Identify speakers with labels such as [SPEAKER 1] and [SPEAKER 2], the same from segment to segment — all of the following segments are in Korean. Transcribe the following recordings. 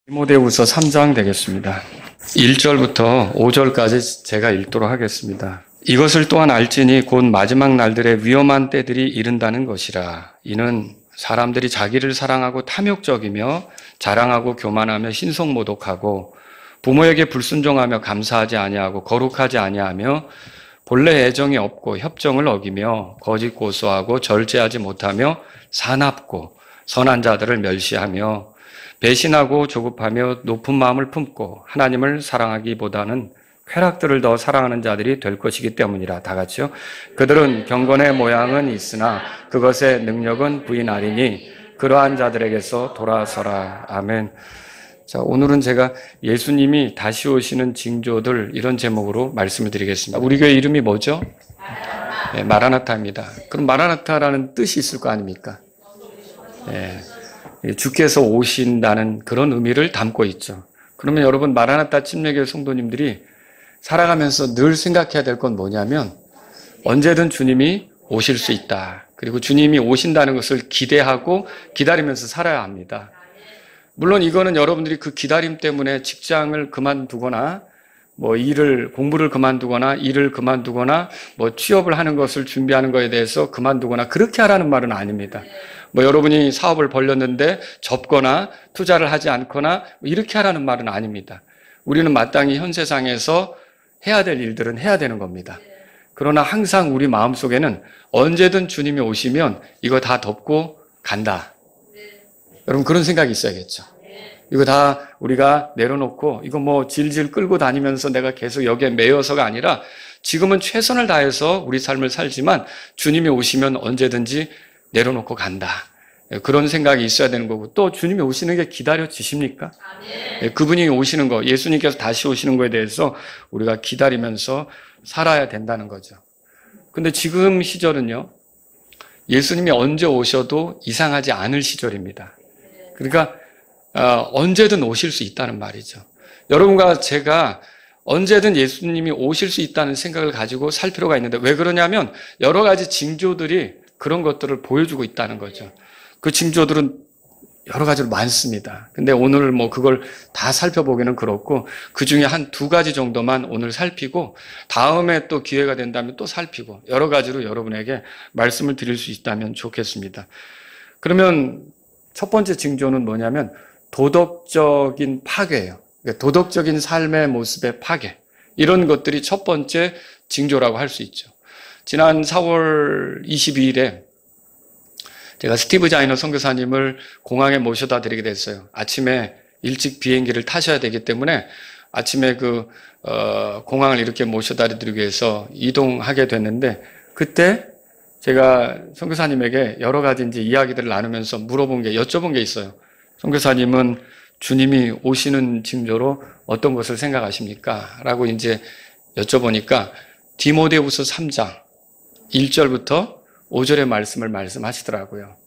[SPEAKER 1] 디모데후서 3장 되겠습니다. 1절부터 5절까지 제가 읽도록 하겠습니다. 이것을 또한 알지니 곧 마지막 날들의 위험한 때들이 이른다는 것이라. 이는 사람들이 자기를 사랑하고 탐욕적이며 자랑하고 교만하며 신성모독하고 부모에게 불순종하며 감사하지 아니하고 거룩하지 아니하며 본래 애정이 없고 협정을 어기며 거짓 고소하고 절제하지 못하며 사납고 선한 자들을 멸시하며 배신하고 조급하며 높은 마음을 품고 하나님을 사랑하기보다는 쾌락들을 더 사랑하는 자들이 될 것이기 때문이라. 다 같이요. 그들은 경건의 모양은 있으나 그것의 능력은 부인하리니 그러한 자들에게서 돌아서라. 아멘. 자, 오늘은 제가 예수님이 다시 오시는 징조들 이런 제목으로 말씀을 드리겠습니다. 우리 교회 이름이 뭐죠? 네, 마라나타입니다. 그럼 마라나타라는 뜻이 있을 거 아닙니까? 네. 주께서 오신다는 그런 의미를 담고 있죠. 그러면 여러분 마라나타 침례교회 성도님들이 살아가면서 늘 생각해야 될 건 뭐냐면 언제든 주님이 오실 수 있다. 그리고 주님이 오신다는 것을 기대하고 기다리면서 살아야 합니다. 물론 이거는 여러분들이 그 기다림 때문에 직장을 그만두거나 공부를 그만두거나 일을 그만두거나 취업을 하는 것을 준비하는 것에 대해서 그만두거나 그렇게 하라는 말은 아닙니다. 여러분이 사업을 벌렸는데 접거나 투자를 하지 않거나 이렇게 하라는 말은 아닙니다. 우리는 마땅히 현 세상에서 해야 될 일들은 해야 되는 겁니다. 그러나 항상 우리 마음속에는 언제든 주님이 오시면 이거 다 덮고 간다. 여러분 그런 생각이 있어야겠죠. 이거 다 우리가 내려놓고 이거 질질 끌고 다니면서 내가 계속 여기에 매여서가 아니라 지금은 최선을 다해서 우리 삶을 살지만 주님이 오시면 언제든지 내려놓고 간다. 그런 생각이 있어야 되는 거고 또 주님이 오시는 게 기다려지십니까? 그분이 오시는 거, 예수님께서 다시 오시는 거에 대해서 우리가 기다리면서 살아야 된다는 거죠. 근데 지금 시절은요, 예수님이 언제 오셔도 이상하지 않을 시절입니다. 그러니까 언제든 오실 수 있다는 말이죠. 여러분과 제가 언제든 예수님이 오실 수 있다는 생각을 가지고 살 필요가 있는데 왜 그러냐면 여러 가지 징조들이 그런 것들을 보여주고 있다는 거죠. 그 징조들은 여러 가지로 많습니다. 근데 오늘 그걸 다 살펴보기는 그렇고 그 중에 한 두 가지 정도만 오늘 살피고 다음에 또 기회가 된다면 또 살피고 여러 가지로 여러분에게 말씀을 드릴 수 있다면 좋겠습니다. 그러면 첫 번째 징조는 뭐냐면 도덕적인 파괴예요. 도덕적인 삶의 모습의 파괴. 이런 것들이 첫 번째 징조라고 할 수 있죠. 지난 4월 22일에 제가 스티브 자이너 선교사님을 공항에 모셔다 드리게 됐어요. 아침에 일찍 비행기를 타셔야 되기 때문에 아침에 공항을 이렇게 모셔다 드리기 위해서 이동하게 됐는데 그때 제가 선교사님에게 여러 가지 이제 이야기들을 나누면서 여쭤본 게 있어요. 선교사님은 주님이 오시는 징조로 어떤 것을 생각하십니까? 라고 이제 여쭤보니까 디모데후서 3장 1절부터 5절의 말씀을 말씀하시더라고요.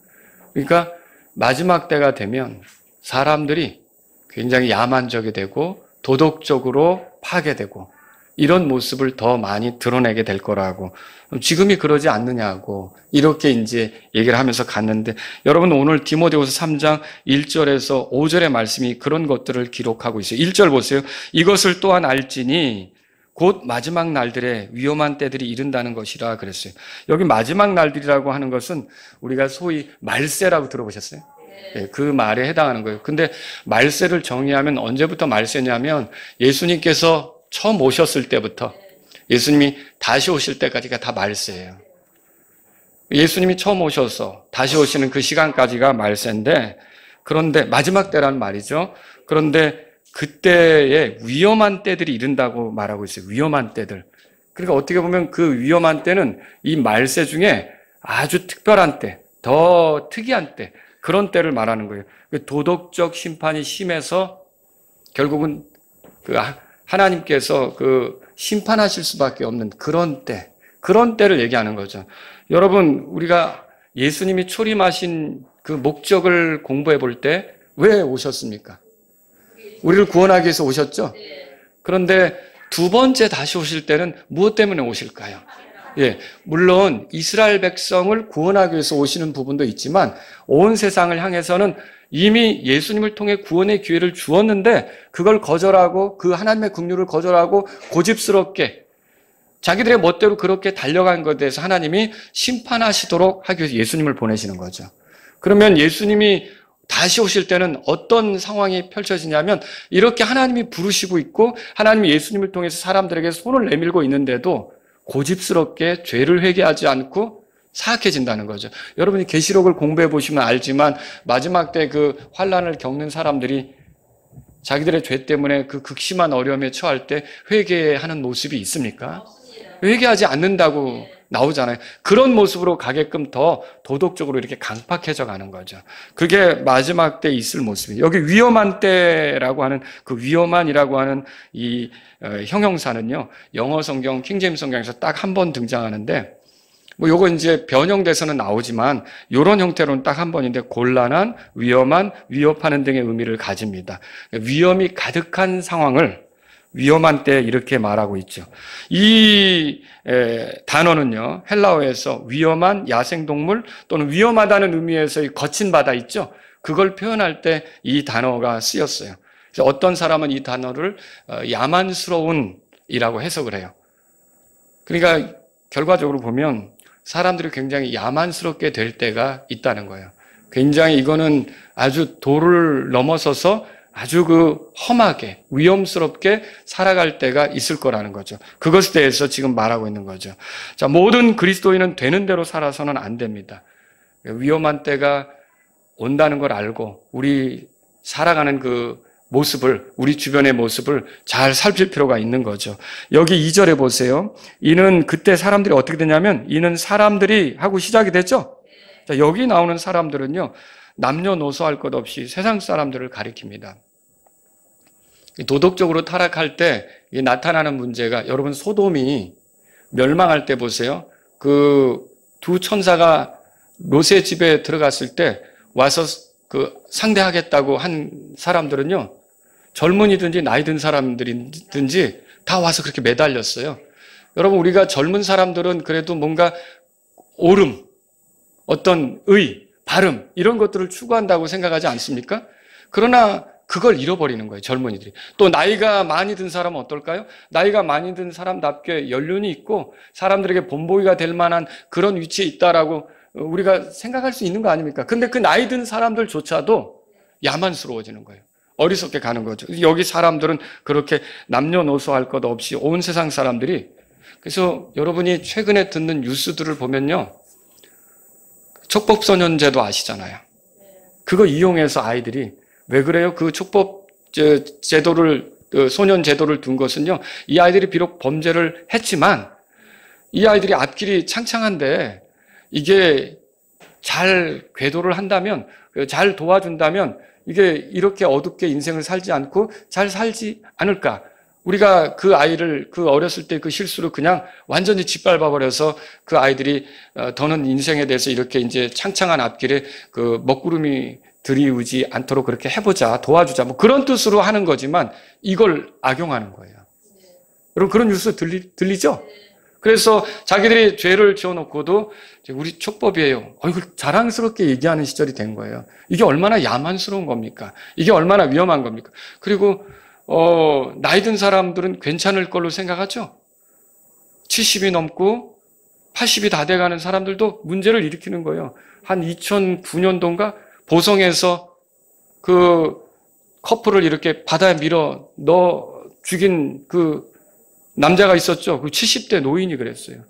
[SPEAKER 1] 그러니까 마지막 때가 되면 사람들이 굉장히 야만적이 되고 도덕적으로 파괴되고 이런 모습을 더 많이 드러내게 될 거라고. 지금이 그러지 않느냐고 이렇게 이제 얘기를 하면서 갔는데 여러분 오늘 디모데후서 3장 1절에서 5절의 말씀이 그런 것들을 기록하고 있어요. 1절 보세요. 이것을 또한 알지니 곧 마지막 날들의 위험한 때들이 이른다는 것이라 그랬어요. 여기 마지막 날들이라고 하는 것은 우리가 소위 말세라고 들어보셨어요? 네, 그 말에 해당하는 거예요. 근데 말세를 정의하면 언제부터 말세냐면 예수님께서 처음 오셨을 때부터 예수님이 다시 오실 때까지가 다 말세예요. 예수님이 처음 오셔서 다시 오시는 그 시간까지가 말세인데 그런데 마지막 때라는 말이죠. 그런데 그때에 위험한 때들이 이른다고 말하고 있어요. 위험한 때들. 그러니까 어떻게 보면 그 위험한 때는 이 말세 중에 아주 특별한 때, 더 특이한 때, 그런 때를 말하는 거예요. 도덕적 심판이 심해서 결국은 하나님께서 심판하실 수밖에 없는 그런 때, 그런 때를 얘기하는 거죠. 여러분, 우리가 예수님이 초림하신 그 목적을 공부해 볼 때 왜 오셨습니까? 우리를 구원하기 위해서 오셨죠? 그런데 두 번째 다시 오실 때는 무엇 때문에 오실까요? 예, 물론 이스라엘 백성을 구원하기 위해서 오시는 부분도 있지만 온 세상을 향해서는 이미 예수님을 통해 구원의 기회를 주었는데 그걸 거절하고 그 하나님의 긍휼을 거절하고 고집스럽게 자기들의 멋대로 그렇게 달려간 것에 대해서 하나님이 심판하시도록 하기 위해서 예수님을 보내시는 거죠. 그러면 예수님이 다시 오실 때는 어떤 상황이 펼쳐지냐면 이렇게 하나님이 부르시고 있고 하나님이 예수님을 통해서 사람들에게 손을 내밀고 있는데도 고집스럽게 죄를 회개하지 않고 사악해진다는 거죠. 여러분이 계시록을 공부해 보시면 알지만 마지막 때 그 환난을 겪는 사람들이 자기들의 죄 때문에 그 극심한 어려움에 처할 때 회개하는 모습이 있습니까? 회개하지 않는다고 나오잖아요. 그런 모습으로 가게끔 더 도덕적으로 이렇게 강팍해져 가는 거죠. 그게 마지막 때 있을 모습이에요. 여기 위험한 때라고 하는 그 위험한이라고 하는 이 형용사는요. 영어 성경 킹제임스 성경에서 딱 한 번 등장하는데 뭐 요거 이제 변형돼서는 나오지만 요런 형태로는 딱 한 번인데 곤란한, 위험한, 위협하는 등의 의미를 가집니다. 위험이 가득한 상황을 위험한 때 이렇게 말하고 있죠. 이 단어는요. 헬라어에서 위험한 야생동물 또는 위험하다는 의미에서의 거친 바다 있죠. 그걸 표현할 때 이 단어가 쓰였어요. 그래서 어떤 사람은 이 단어를 야만스러운이라고 해석을 해요. 그러니까 결과적으로 보면 사람들이 굉장히 야만스럽게 될 때가 있다는 거예요. 굉장히 이거는 아주 도를 넘어서서 아주 그 험하게 위험스럽게 살아갈 때가 있을 거라는 거죠. 그것에 대해서 지금 말하고 있는 거죠. 자, 모든 그리스도인은 되는 대로 살아서는 안 됩니다. 위험한 때가 온다는 걸 알고 우리 살아가는 그 모습을, 우리 주변의 모습을 잘 살필 필요가 있는 거죠. 여기 2절에 보세요. 이는 그때 사람들이 어떻게 되냐면 이는 사람들이 하고 시작이 됐죠. 자, 여기 나오는 사람들은요. 남녀노소 할 것 없이 세상 사람들을 가리킵니다. 도덕적으로 타락할 때 나타나는 문제가 여러분 소돔이 멸망할 때 보세요. 그 두 천사가 롯의 집에 들어갔을 때 와서 그 상대하겠다고 한 사람들은요. 젊은이든지 나이 든 사람들이든지 다 와서 그렇게 매달렸어요. 여러분 우리가 젊은 사람들은 그래도 뭔가 옳음, 어떤 의, 바름 이런 것들을 추구한다고 생각하지 않습니까? 그러나 그걸 잃어버리는 거예요. 젊은이들이. 또 나이가 많이 든 사람은 어떨까요? 나이가 많이 든 사람답게 연륜이 있고 사람들에게 본보기가 될 만한 그런 위치에 있다라고 우리가 생각할 수 있는 거 아닙니까? 근데 그 나이 든 사람들조차도 야만스러워지는 거예요. 어리석게 가는 거죠. 여기 사람들은 그렇게 남녀노소 할 것 없이 온 세상 사람들이 그래서 여러분이 최근에 듣는 뉴스들을 보면요. 촉법소년제도 아시잖아요. 그거 이용해서 아이들이 왜 그래요? 그 촉법 제도를 소년 제도를 둔 것은요. 이 아이들이 비록 범죄를 했지만 이 아이들이 앞길이 창창한데 이게 잘 궤도를 한다면 잘 도와준다면 이게 이렇게 어둡게 인생을 살지 않고 잘 살지 않을까? 우리가 그 아이를 그 어렸을 때 그 실수를 그냥 완전히 짓밟아 버려서 그 아이들이 더는 인생에 대해서 이렇게 이제 창창한 앞길에 그 먹구름이 들이우지 않도록 그렇게 해보자, 도와주자, 뭐 그런 뜻으로 하는 거지만 이걸 악용하는 거예요. 여러분 그런 뉴스 들리죠? 그래서 자기들이 죄를 지어놓고도 우리 촉법이에요. 이걸 자랑스럽게 얘기하는 시절이 된 거예요. 이게 얼마나 야만스러운 겁니까? 이게 얼마나 위험한 겁니까? 그리고 나이 든 사람들은 괜찮을 걸로 생각하죠. 70이 넘고 80이 다 돼가는 사람들도 문제를 일으키는 거예요. 한 2009년도인가 보성에서 그 커플을 이렇게 바다에 밀어 넣어 죽인 그 남자가 있었죠. 그 70대 노인이 그랬어요.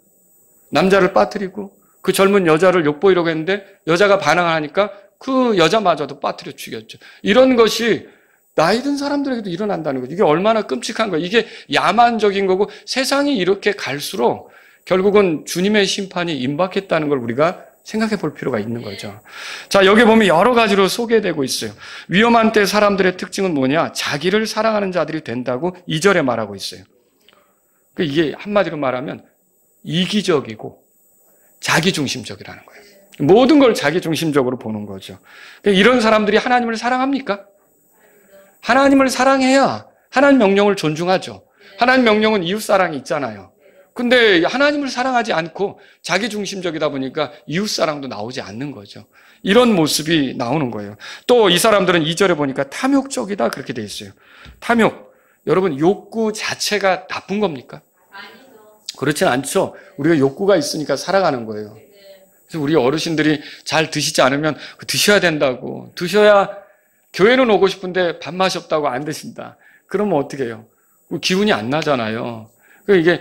[SPEAKER 1] 남자를 빠뜨리고 그 젊은 여자를 욕보이려고 했는데 여자가 반항을 하니까 그 여자마저도 빠뜨려 죽였죠. 이런 것이 나이 든 사람들에게도 일어난다는 거죠. 이게 얼마나 끔찍한 거예요. 이게 야만적인 거고 세상이 이렇게 갈수록 결국은 주님의 심판이 임박했다는 걸 우리가 생각해 볼 필요가 있는 거죠. 자, 여기 보면 여러 가지로 소개되고 있어요. 위험한 때 사람들의 특징은 뭐냐? 자기를 사랑하는 자들이 된다고 2절에 말하고 있어요. 이게 한마디로 말하면 이기적이고 자기중심적이라는 거예요. 모든 걸 자기중심적으로 보는 거죠. 이런 사람들이 하나님을 사랑합니까? 하나님을 사랑해야 하나님 명령을 존중하죠. 하나님 명령은 이웃사랑이 있잖아요. 근데 하나님을 사랑하지 않고 자기 중심적이다 보니까 이웃 사랑도 나오지 않는 거죠. 이런 모습이 나오는 거예요. 또 이 사람들은 2절에 보니까 탐욕적이다 그렇게 돼 있어요. 탐욕. 여러분 욕구 자체가 나쁜 겁니까? 그렇진 않죠. 우리가 욕구가 있으니까 살아가는 거예요. 그래서 우리 어르신들이 잘 드시지 않으면 드셔야 된다고. 드셔야 교회는 오고 싶은데 밥맛이 없다고 안 드신다. 그러면 어떻게 해요? 기운이 안 나잖아요. 이게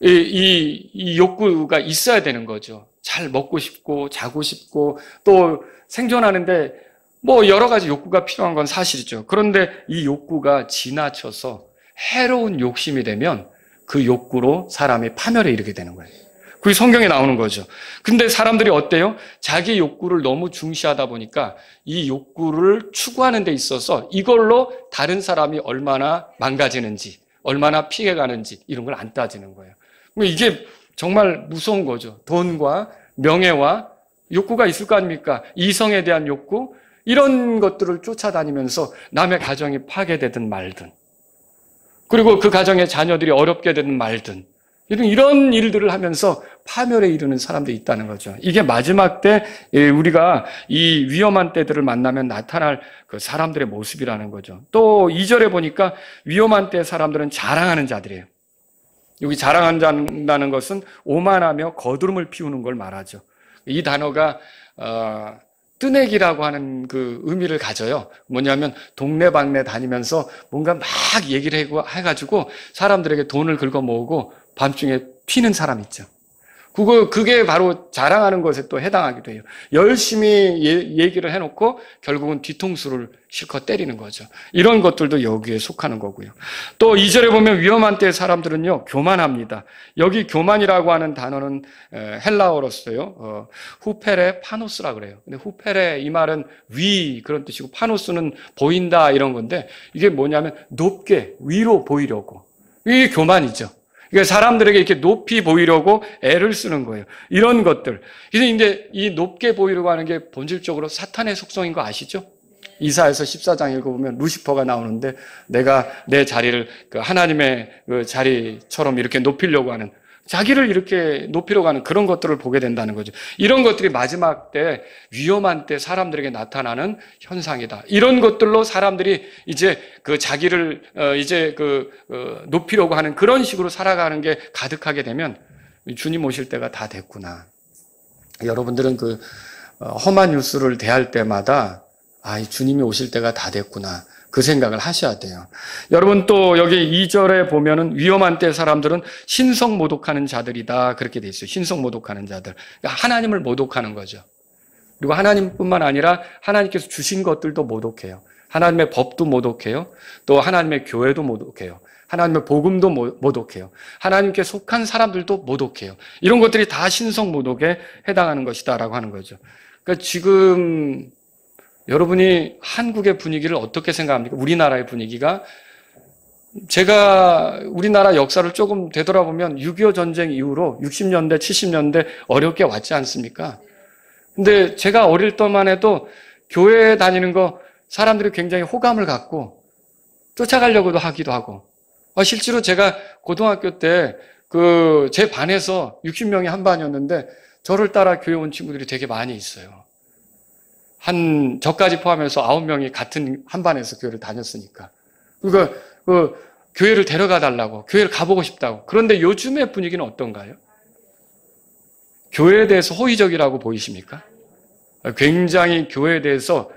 [SPEAKER 1] 이 욕구가 있어야 되는 거죠. 잘 먹고 싶고 자고 싶고 또 생존하는데 뭐 여러 가지 욕구가 필요한 건 사실이죠. 그런데 이 욕구가 지나쳐서 해로운 욕심이 되면 그 욕구로 사람이 파멸에 이르게 되는 거예요. 그게 성경에 나오는 거죠. 근데 사람들이 어때요? 자기 욕구를 너무 중시하다 보니까 이 욕구를 추구하는 데 있어서 이걸로 다른 사람이 얼마나 망가지는지, 얼마나 피해가는지 이런 걸 안 따지는 거예요. 이게 정말 무서운 거죠. 돈과 명예와 욕구가 있을 거 아닙니까? 이성에 대한 욕구, 이런 것들을 쫓아다니면서 남의 가정이 파괴되든 말든, 그리고 그 가정의 자녀들이 어렵게 되든 말든, 이런 일들을 하면서 파멸에 이르는 사람들이 있다는 거죠. 이게 마지막 때 우리가 이 위험한 때들을 만나면 나타날 그 사람들의 모습이라는 거죠. 또 2절에 보니까 위험한 때 사람들은 자랑하는 자들이에요. 여기 자랑한다는 것은 오만하며 거두름을 피우는 걸 말하죠. 이 단어가 뜨내기라고 하는 그 의미를 가져요. 뭐냐면 동네방네 다니면서 뭔가 막 얘기를 해가지고 사람들에게 돈을 긁어 모으고 밤중에 피는 사람 있죠. 그게 바로 자랑하는 것에 또 해당하기도 해요. 열심히 얘기를 해놓고 결국은 뒤통수를 실컷 때리는 거죠. 이런 것들도 여기에 속하는 거고요. 또 2절에 보면 위험한 때 사람들은요, 교만합니다. 여기 교만이라고 하는 단어는 헬라어로서요, 후페레 파노스라 그래요. 근데 후페레 이 말은 위 그런 뜻이고 파노스는 보인다 이런 건데 이게 뭐냐면 높게 위로 보이려고. 이게 교만이죠. 그러니까 사람들에게 이렇게 높이 보이려고 애를 쓰는 거예요. 이런 것들. 그래서 이제 이 높게 보이려고 하는 게 본질적으로 사탄의 속성인 거 아시죠? 이사야서 14장 읽어보면 루시퍼가 나오는데 내가 내 자리를 그 하나님의 그 자리처럼 이렇게 높이려고 하는, 자기를 이렇게 높이려고 하는 그런 것들을 보게 된다는 거죠. 이런 것들이 마지막 때, 위험한 때 사람들에게 나타나는 현상이다. 이런 것들로 사람들이 이제 그 자기를 높이려고 하는 그런 식으로 살아가는 게 가득하게 되면 주님 오실 때가 다 됐구나. 여러분들은 그 험한 뉴스를 대할 때마다 주님이 오실 때가 다 됐구나. 그 생각을 하셔야 돼요. 여러분 또 여기 2절에 보면은 위험한 때 사람들은 신성 모독하는 자들이다. 그렇게 돼 있어요. 신성 모독하는 자들. 그러니까 하나님을 모독하는 거죠. 그리고 하나님뿐만 아니라 하나님께서 주신 것들도 모독해요. 하나님의 법도 모독해요. 또 하나님의 교회도 모독해요. 하나님의 복음도 모독해요. 하나님께 속한 사람들도 모독해요. 이런 것들이 다 신성 모독에 해당하는 것이다라고 하는 거죠. 그러니까 지금 여러분이 한국의 분위기를 어떻게 생각합니까? 우리나라의 분위기가, 제가 우리나라 역사를 조금 되돌아보면 6.25 전쟁 이후로 60년대, 70년대 어렵게 왔지 않습니까? 근데 제가 어릴 때만 해도 교회에 다니는 거 사람들이 굉장히 호감을 갖고 쫓아가려고도 하기도 하고, 실제로 제가 고등학교 때 제 반에서 60명이 한 반이었는데 저를 따라 교회 온 친구들이 되게 많이 있어요. 저까지 포함해서 9명이 같은 한 반에서 교회를 다녔으니까. 그러니까 교회를 데려가 달라고, 교회를 가보고 싶다고. 그런데 요즘의 분위기는 어떤가요? 교회에 대해서 호의적이라고 보이십니까? 굉장히 교회에 대해서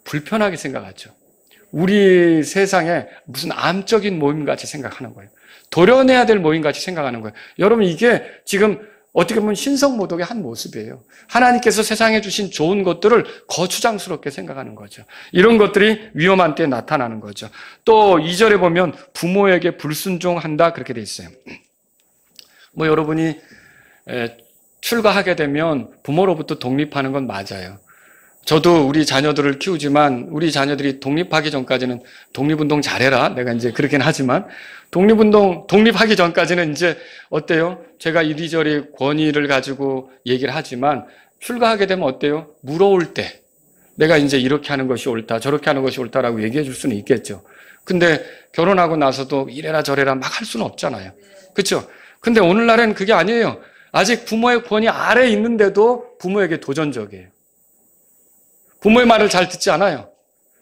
[SPEAKER 1] 불편하게 생각하죠. 우리 세상에 무슨 암적인 모임같이 생각하는 거예요. 도려내야 될 모임같이 생각하는 거예요. 여러분 이게 지금 어떻게 보면 신성모독의 한 모습이에요. 하나님께서 세상에 주신 좋은 것들을 거추장스럽게 생각하는 거죠. 이런 것들이 위험한 때에 나타나는 거죠. 또 2절에 보면 부모에게 불순종한다 그렇게 돼 있어요. 여러분이 출가하게 되면 부모로부터 독립하는 건 맞아요. 저도 우리 자녀들을 키우지만 우리 자녀들이 독립하기 전까지는 독립운동 잘해라. 내가 이제 그렇긴 하지만 독립하기 전까지는 이제 어때요? 제가 이리저리 권위를 가지고 얘기를 하지만 출가하게 되면 어때요? 물어올 때 내가 이제 이렇게 하는 것이 옳다, 저렇게 하는 것이 옳다라고 얘기해 줄 수는 있겠죠. 근데 결혼하고 나서도 이래라 저래라 막 할 수는 없잖아요. 그렇죠? 근데 오늘날에는 그게 아니에요. 아직 부모의 권위 아래에 있는데도 부모에게 도전적이에요. 부모의 말을 잘 듣지 않아요.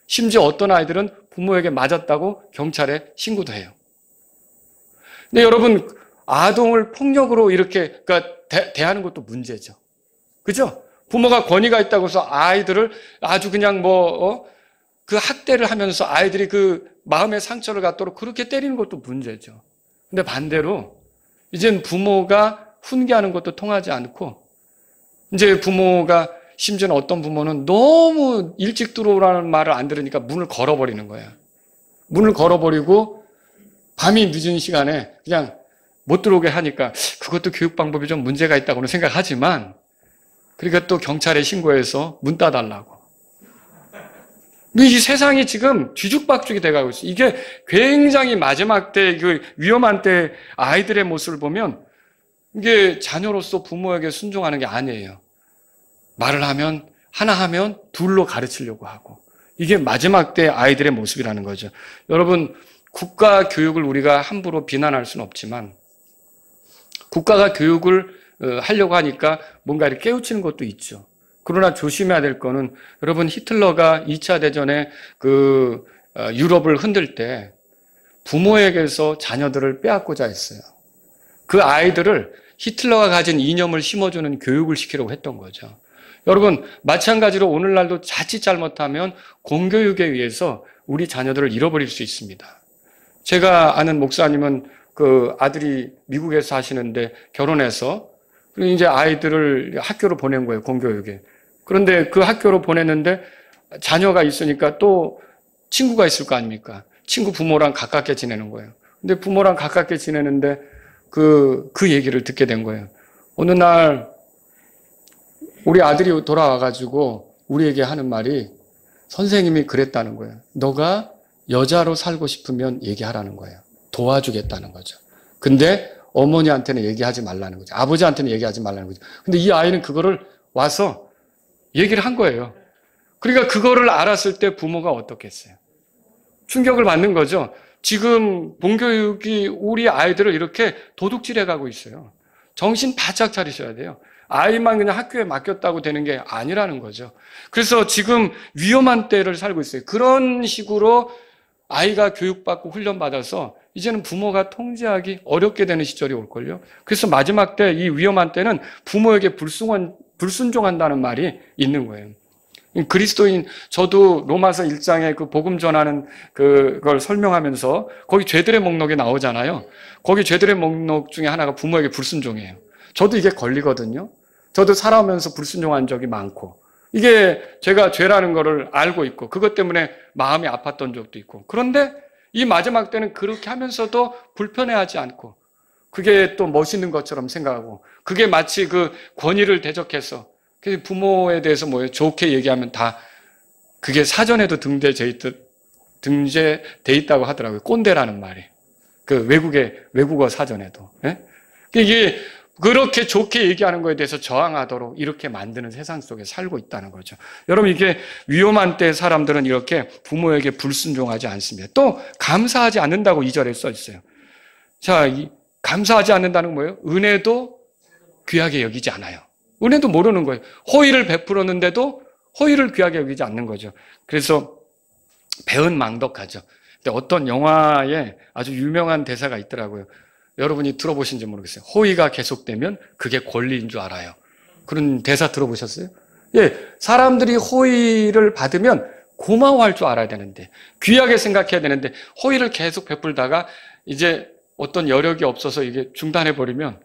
[SPEAKER 1] 심지어 어떤 아이들은 부모에게 맞았다고 경찰에 신고도 해요. 근데 여러분, 아동을 폭력으로 이렇게 대하는 것도 문제죠. 그죠? 부모가 권위가 있다고 해서 아이들을 아주 그냥 그 학대를 하면서 아이들이 그 마음의 상처를 갖도록 그렇게 때리는 것도 문제죠. 근데 반대로 이젠 부모가 훈계하는 것도 통하지 않고, 이제 부모가, 심지어는 어떤 부모는 너무 일찍 들어오라는 말을 안 들으니까 문을 걸어버리는 거예요. 문을 걸어버리고 밤이 늦은 시간에 그냥 못 들어오게 하니까 그것도 교육 방법이 좀 문제가 있다고는 생각하지만, 그러니까 또 경찰에 신고해서 문 닫아달라고. 이 세상이 지금 뒤죽박죽이 돼가고 있어요. 이게 굉장히 마지막 때, 그 위험한 때 아이들의 모습을 보면 이게 자녀로서 부모에게 순종하는 게 아니에요. 말을 하면, 하나 하면 둘로 가르치려고 하고. 이게 마지막 때 아이들의 모습이라는 거죠. 여러분, 국가 교육을 우리가 함부로 비난할 수는 없지만, 국가가 교육을 하려고 하니까 뭔가 이렇게 깨우치는 것도 있죠. 그러나 조심해야 될 거는, 여러분, 히틀러가 2차 대전에 유럽을 흔들 때 부모에게서 자녀들을 빼앗고자 했어요. 그 아이들을 히틀러가 가진 이념을 심어주는 교육을 시키려고 했던 거죠. 여러분, 마찬가지로 오늘날도 자칫 잘못하면 공교육에 의해서 우리 자녀들을 잃어버릴 수 있습니다. 제가 아는 목사님은 그 아들이 미국에서 하시는데 결혼해서 이제 아이들을 학교로 보낸 거예요, 공교육에. 그런데 그 학교로 보냈는데 자녀가 있으니까 또 친구가 있을 거 아닙니까? 친구 부모랑 가깝게 지내는 거예요. 근데 부모랑 가깝게 지내는데 그 얘기를 듣게 된 거예요. 어느 날 우리 아들이 돌아와가지고 우리에게 하는 말이, 선생님이 그랬다는 거예요. 너가 여자로 살고 싶으면 얘기하라는 거예요. 도와주겠다는 거죠. 근데 어머니한테는 얘기하지 말라는 거죠. 아버지한테는 얘기하지 말라는 거죠. 근데 이 아이는 그거를 와서 얘기를 한 거예요. 그러니까 그거를 알았을 때 부모가 어떻겠어요? 충격을 받는 거죠. 지금 본교육이 우리 아이들을 이렇게 도둑질해 가고 있어요. 정신 바짝 차리셔야 돼요. 아이만 그냥 학교에 맡겼다고 되는 게 아니라는 거죠. 그래서 지금 위험한 때를 살고 있어요. 그런 식으로 아이가 교육받고 훈련받아서 이제는 부모가 통제하기 어렵게 되는 시절이 올걸요. 그래서 마지막 때, 이 위험한 때는 부모에게 불순종한다는 말이 있는 거예요. 그리스도인, 저도 로마서 1장에 그 복음 전하는 그걸 설명하면서 거기 죄들의 목록에 나오잖아요. 거기 죄들의 목록 중에 하나가 부모에게 불순종이에요. 저도 이게 걸리거든요. 저도 살아오면서 불순종한 적이 많고, 이게 제가 죄라는 거를 알고 있고, 그것 때문에 마음이 아팠던 적도 있고. 그런데 이 마지막 때는 그렇게 하면서도 불편해하지 않고, 그게 또 멋있는 것처럼 생각하고, 그게 마치 그 권위를 대적해서, 부모에 대해서 좋게 얘기하면 다 그게 사전에도 등재돼 있다고 하더라고요. 꼰대라는 말이. 그 외국어 사전에도. 예? 이게 그렇게 좋게 얘기하는 거에 대해서 저항하도록 이렇게 만드는 세상 속에 살고 있다는 거죠. 여러분, 이게 위험한 때 사람들은 이렇게 부모에게 불순종하지 않습니다. 또 감사하지 않는다고 2절에 써 있어요. 자, 감사하지 않는다는 건 뭐예요? 은혜도 귀하게 여기지 않아요. 은혜도 모르는 거예요. 호의를 베풀었는데도 호의를 귀하게 여기지 않는 거죠. 그래서 배은 망덕하죠. 근데 어떤 영화에 아주 유명한 대사가 있더라고요. 여러분이 들어보신지 모르겠어요. 호의가 계속되면 그게 권리인 줄 알아요. 그런 대사 들어보셨어요? 예, 사람들이 호의를 받으면 고마워할 줄 알아야 되는데, 귀하게 생각해야 되는데, 호의를 계속 베풀다가 이제 어떤 여력이 없어서 이게 중단해버리면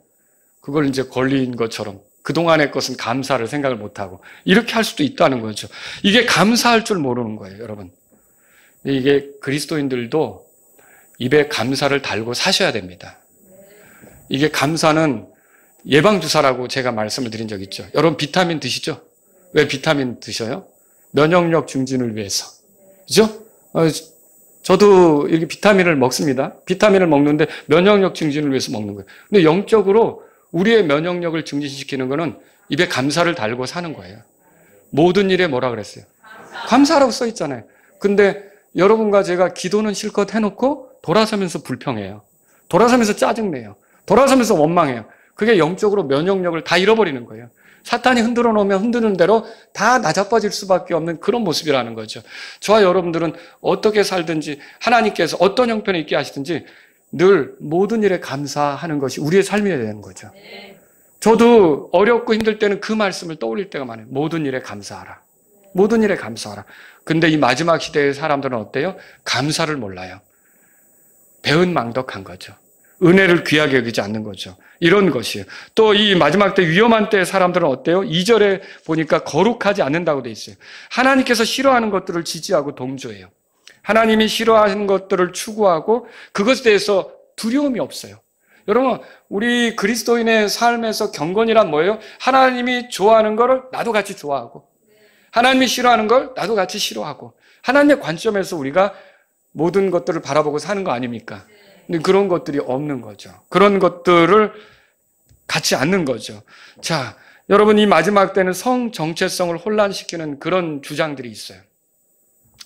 [SPEAKER 1] 그걸 이제 권리인 것처럼 그동안의 것은 감사를 생각을 못하고 이렇게 할 수도 있다는 거죠. 이게 감사할 줄 모르는 거예요, 여러분. 이게 그리스도인들도 입에 감사를 달고 사셔야 됩니다. 이게 감사는 예방주사라고 제가 말씀을 드린 적 있죠. 여러분, 비타민 드시죠? 왜 비타민 드셔요? 면역력 증진을 위해서. 그죠? 저도 이렇게 비타민을 먹습니다. 비타민을 먹는데 면역력 증진을 위해서 먹는 거예요. 근데 영적으로 우리의 면역력을 증진시키는 거는 입에 감사를 달고 사는 거예요. 모든 일에 뭐라 그랬어요? 감사라고 써 있잖아요. 근데 여러분과 제가 기도는 실컷 해놓고 돌아서면서 불평해요. 돌아서면서 짜증내요. 돌아서면서 원망해요. 그게 영적으로 면역력을 다 잃어버리는 거예요. 사탄이 흔들어 놓으면 흔드는 대로 다 나자빠질 수밖에 없는 그런 모습이라는 거죠. 저와 여러분들은 어떻게 살든지 하나님께서 어떤 형편에 있게 하시든지 늘 모든 일에 감사하는 것이 우리의 삶이어야 되는 거죠. 저도 어렵고 힘들 때는 그 말씀을 떠올릴 때가 많아요. 모든 일에 감사하라. 모든 일에 감사하라. 근데 이 마지막 시대의 사람들은 어때요? 감사를 몰라요. 배은망덕한 거죠. 은혜를 귀하게 여기지 않는 거죠. 이런 것이에요. 또 이 마지막 때 위험한 때의 사람들은 어때요? 2절에 보니까 거룩하지 않는다고 돼 있어요. 하나님께서 싫어하는 것들을 지지하고 동조해요. 하나님이 싫어하는 것들을 추구하고 그것에 대해서 두려움이 없어요. 여러분, 우리 그리스도인의 삶에서 경건이란 뭐예요? 하나님이 좋아하는 거를 나도 같이 좋아하고 하나님이 싫어하는 걸 나도 같이 싫어하고 하나님의 관점에서 우리가 모든 것들을 바라보고 사는 거 아닙니까? 근데 그런 것들이 없는 거죠. 그런 것들을 갖지 않는 거죠. 자, 여러분, 이 마지막 때는 성 정체성을 혼란시키는 그런 주장들이 있어요.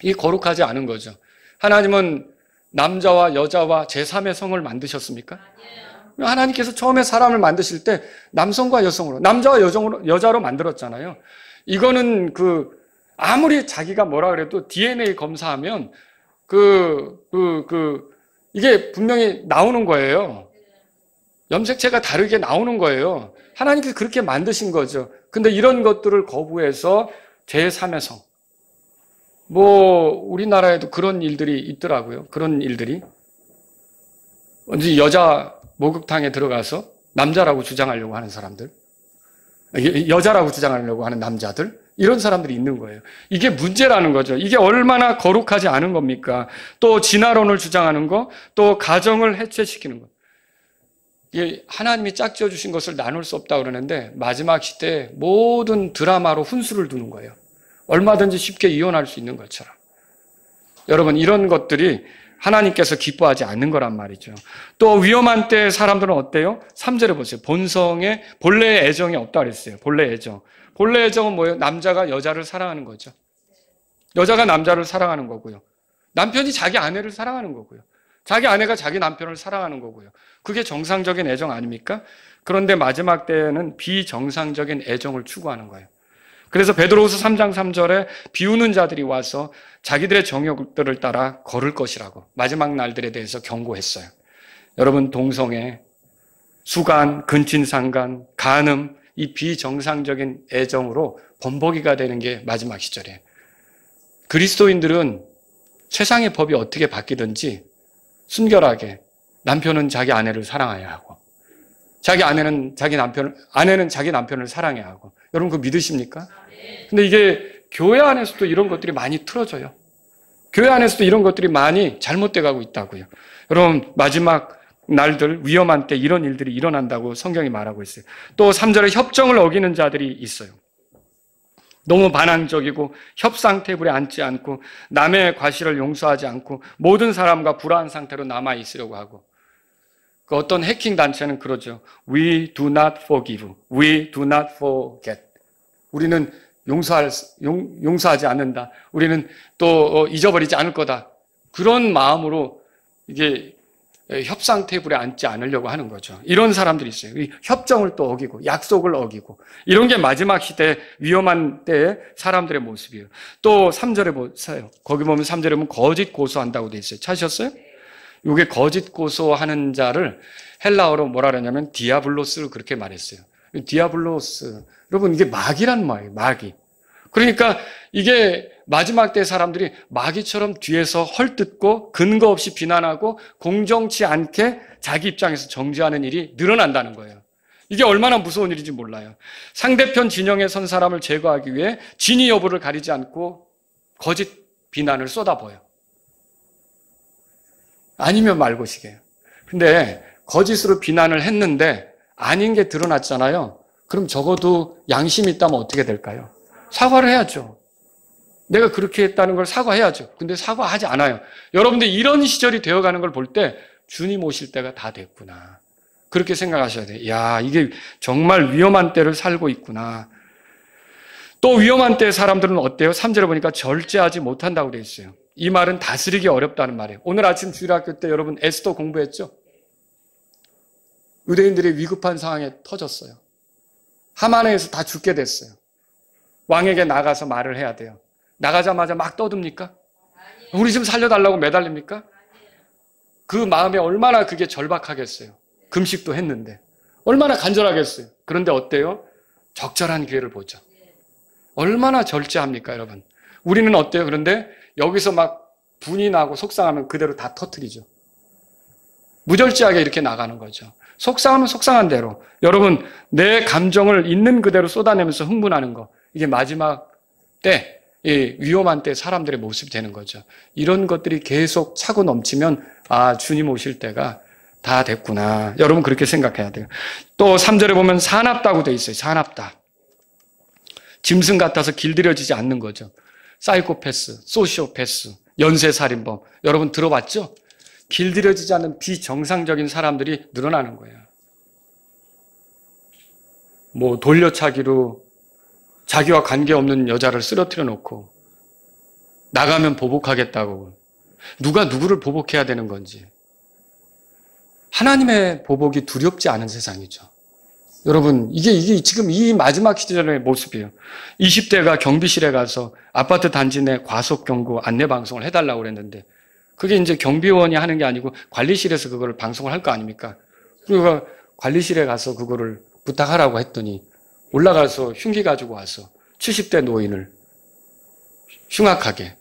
[SPEAKER 1] 이 거룩하지 않은 거죠. 하나님은 남자와 여자와 제3의 성을 만드셨습니까? 하나님께서 처음에 사람을 만드실 때 남성과 여성으로, 남자와 여자로 만들었잖아요. 이거는 아무리 자기가 뭐라 그래도 DNA 검사하면 이게 분명히 나오는 거예요. 염색체가 다르게 나오는 거예요. 하나님께서 그렇게 만드신 거죠. 근데 이런 것들을 거부해서 제3의 성. 우리나라에도 그런 일들이 있더라고요. 그런 일들이. 언제 여자 목욕탕에 들어가서 남자라고 주장하려고 하는 사람들, 여자라고 주장하려고 하는 남자들, 이런 사람들이 있는 거예요. 이게 문제라는 거죠. 이게 얼마나 거룩하지 않은 겁니까? 또 진화론을 주장하는 거, 또 가정을 해체시키는 것. 이게 하나님이 짝지어 주신 것을 나눌 수 없다고 그러는데 마지막 시대에 모든 드라마로 훈수를 두는 거예요. 얼마든지 쉽게 이혼할 수 있는 것처럼. 여러분, 이런 것들이 하나님께서 기뻐하지 않는 거란 말이죠. 또 위험한 때 사람들은 어때요? 3절에 보세요. 본래의 애정이 없다 그랬어요. 본래 애정. 본래 애정은 뭐예요? 남자가 여자를 사랑하는 거죠. 여자가 남자를 사랑하는 거고요. 남편이 자기 아내를 사랑하는 거고요. 자기 아내가 자기 남편을 사랑하는 거고요. 그게 정상적인 애정 아닙니까? 그런데 마지막 때에는 비정상적인 애정을 추구하는 거예요. 그래서 베드로후서 3장 3절에 비우는 자들이 와서 자기들의 정욕들을 따라 걸을 것이라고 마지막 날들에 대해서 경고했어요. 여러분, 동성애, 수간, 근친상간, 간음, 이 비정상적인 애정으로 범벅이가 되는 게 마지막 시절이에요. 그리스도인들은 세상의 법이 어떻게 바뀌든지 순결하게 남편은 자기 아내를 사랑해야 하고 아내는 자기 남편을 사랑해야 하고. 여러분, 그거 믿으십니까? 근데 이게 교회 안에서도 이런 것들이 많이 틀어져요. 교회 안에서도 이런 것들이 많이 잘못돼 가고 있다고요. 여러분, 마지막 날들, 위험한 때 이런 일들이 일어난다고 성경이 말하고 있어요. 또 3절에 협정을 어기는 자들이 있어요. 너무 반항적이고 협상 테이블에 앉지 않고 남의 과실을 용서하지 않고 모든 사람과 불화한 상태로 남아 있으려고 하고. 그 어떤 해킹 단체는 그러죠. We do not forgive. We do not forget. 우리는 용서하지 않는다. 우리는 또 잊어버리지 않을 거다. 그런 마음으로 이게 협상 테이블에 앉지 않으려고 하는 거죠. 이런 사람들이 있어요. 협정을 또 어기고 약속을 어기고. 이런 게 마지막 시대 위험한 때의 사람들의 모습이에요. 또 3절에 보세요. 거기 보면 3절에 보면 거짓 고소한다고 돼 있어요. 찾으셨어요? 이게 거짓 고소하는 자를 헬라어로 뭐라 그러냐면 디아블로스를 그렇게 말했어요. 디아블로스. 여러분, 이게 마귀란 말이에요. 마귀. 그러니까 이게 마지막 때 사람들이 마귀처럼 뒤에서 헐뜯고 근거 없이 비난하고 공정치 않게 자기 입장에서 정죄하는 일이 늘어난다는 거예요. 이게 얼마나 무서운 일인지 몰라요. 상대편 진영에 선 사람을 제거하기 위해 진위 여부를 가리지 않고 거짓 비난을 쏟아부어요. 아니면 말고시게요. 근데 거짓으로 비난을 했는데 아닌 게 드러났잖아요. 그럼 적어도 양심이 있다면 어떻게 될까요? 사과를 해야죠. 내가 그렇게 했다는 걸 사과해야죠. 근데 사과하지 않아요. 여러분들 이런 시절이 되어가는 걸 볼 때 주님 오실 때가 다 됐구나. 그렇게 생각하셔야 돼요. 야, 이게 정말 위험한 때를 살고 있구나. 또 위험한 때 사람들은 어때요? 3절에 보니까 절제하지 못한다고 되어 있어요. 이 말은 다스리기 어렵다는 말이에요. 오늘 아침 주일학교 때 여러분 에스더 공부했죠? 유대인들이 위급한 상황에 터졌어요. 하만에서 다 죽게 됐어요. 왕에게 나가서 말을 해야 돼요. 나가자마자 막 떠듭니까? 우리 좀 살려달라고 매달립니까? 그 마음에 얼마나 그게 절박하겠어요. 금식도 했는데. 얼마나 간절하겠어요. 그런데 어때요? 적절한 기회를 보죠. 얼마나 절제합니까, 여러분? 우리는 어때요? 그런데 여기서 막 분이 나고 속상하면 그대로 다 터뜨리죠. 무절제하게 이렇게 나가는 거죠. 속상하면 속상한 대로. 여러분, 내 감정을 있는 그대로 쏟아내면서 흥분하는 거. 이게 마지막 때, 이 위험한 때 사람들의 모습이 되는 거죠. 이런 것들이 계속 차고 넘치면 아, 주님 오실 때가 다 됐구나. 여러분 그렇게 생각해야 돼요. 또 3절에 보면 사납다고 돼 있어요. 사납다. 짐승 같아서 길들여지지 않는 거죠. 사이코패스, 소시오패스, 연쇄살인범. 여러분 들어봤죠? 길들여지지 않는 비정상적인 사람들이 늘어나는 거예요. 뭐 돌려차기로 자기와 관계없는 여자를 쓰러뜨려 놓고 나가면 보복하겠다고. 누가 누구를 보복해야 되는 건지. 하나님의 보복이 두렵지 않은 세상이죠. 여러분, 이게 지금 이 마지막 시절의 모습이에요. 20대가 경비실에 가서 아파트 단지 내 과속 경고 안내 방송을 해달라고 그랬는데 그게 이제 경비원이 하는 게 아니고 관리실에서 그거를 방송을 할 거 아닙니까? 그리고 관리실에 가서 그거를 부탁하라고 했더니 올라가서 흉기 가지고 와서 70대 노인을 흉악하게.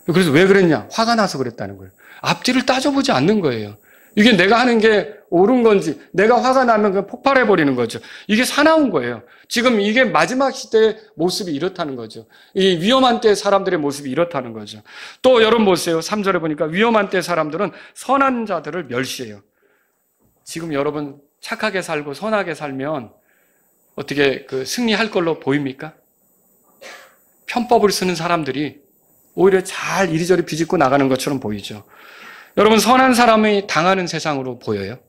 [SPEAKER 1] 그래서 왜 그랬냐? 화가 나서 그랬다는 거예요. 앞뒤를 따져보지 않는 거예요. 이게 내가 하는 게 옳은 건지, 내가 화가 나면 그냥 폭발해버리는 거죠. 이게 사나운 거예요. 지금 이게 마지막 시대의 모습이 이렇다는 거죠. 이 위험한 때 사람들의 모습이 이렇다는 거죠. 또 여러분 보세요. 3절에 보니까 위험한 때 사람들은 선한 자들을 멸시해요. 지금 여러분 착하게 살고 선하게 살면 어떻게 승리할 걸로 보입니까? 편법을 쓰는 사람들이 오히려 잘 이리저리 비집고 나가는 것처럼 보이죠. 여러분 선한 사람이 당하는 세상으로 보여요.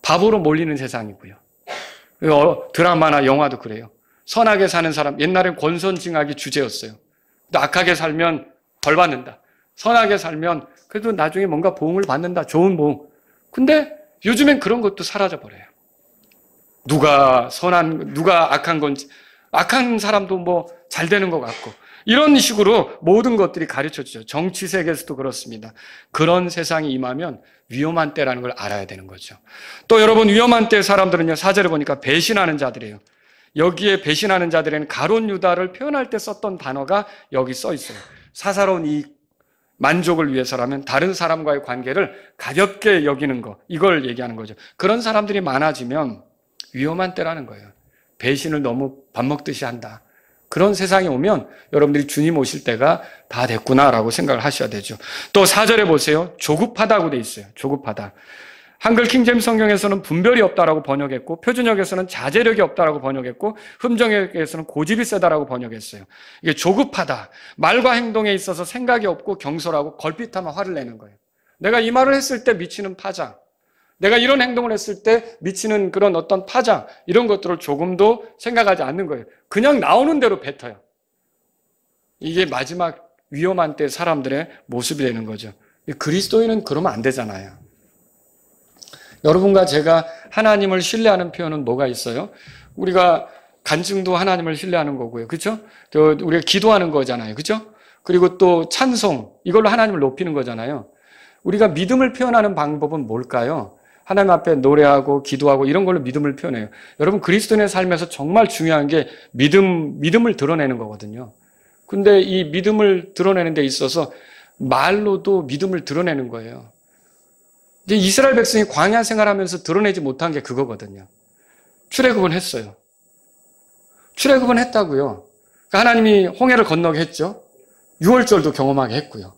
[SPEAKER 1] 바보로 몰리는 세상이고요. 드라마나 영화도 그래요. 선하게 사는 사람, 옛날엔 권선징악이 주제였어요. 또 악하게 살면 벌 받는다. 선하게 살면 그래도 나중에 뭔가 보응을 받는다. 좋은 보응. 근데 요즘엔 그런 것도 사라져버려요. 누가 악한 건지, 악한 사람도 뭐 잘 되는 것 같고, 이런 식으로 모든 것들이 가르쳐주죠. 정치 세계에서도 그렇습니다. 그런 세상이 임하면 위험한 때라는 걸 알아야 되는 거죠. 또 여러분 위험한 때 사람들은요. 4절에 보니까 배신하는 자들이에요. 여기에 배신하는 자들에는 가룟 유다를 표현할 때 썼던 단어가 여기 써 있어요. 사사로운 이 만족을 위해서라면 다른 사람과의 관계를 가볍게 여기는 거, 이걸 얘기하는 거죠. 그런 사람들이 많아지면 위험한 때라는 거예요. 배신을 너무 밥 먹듯이 한다. 그런 세상이 오면 여러분들이 주님 오실 때가 다 됐구나라고 생각을 하셔야 되죠. 또 4절에 보세요. 조급하다고 돼 있어요. 조급하다. 한글 킹제임스 성경에서는 분별이 없다라고 번역했고 표준역에서는 자제력이 없다라고 번역했고 흠정역에서는 고집이 세다라고 번역했어요. 이게 조급하다. 말과 행동에 있어서 생각이 없고 경솔하고 걸핏하면 화를 내는 거예요. 내가 이 말을 했을 때 미치는 파장, 내가 이런 행동을 했을 때 미치는 그런 어떤 파장, 이런 것들을 조금도 생각하지 않는 거예요. 그냥 나오는 대로 뱉어요. 이게 마지막 위험한 때 사람들의 모습이 되는 거죠. 그리스도인은 그러면 안 되잖아요. 여러분과 제가 하나님을 신뢰하는 표현은 뭐가 있어요? 우리가 간증도 하나님을 신뢰하는 거고요. 그렇죠? 또 우리가 기도하는 거잖아요. 그렇죠? 그리고 또 찬송, 이걸로 하나님을 높이는 거잖아요. 우리가 믿음을 표현하는 방법은 뭘까요? 하나님 앞에 노래하고 기도하고 이런 걸로 믿음을 표현해요. 여러분 그리스도인의 삶에서 정말 중요한 게 믿음을 드러내는 거거든요. 근데 이 믿음을 드러내는 데 있어서 말로도 믿음을 드러내는 거예요. 이제 이스라엘 백성이 광야 생활하면서 드러내지 못한 게 그거거든요. 출애굽은 했어요. 출애굽은 했다고요. 그러니까 하나님이 홍해를 건너게 했죠. 유월절도 경험하게 했고요.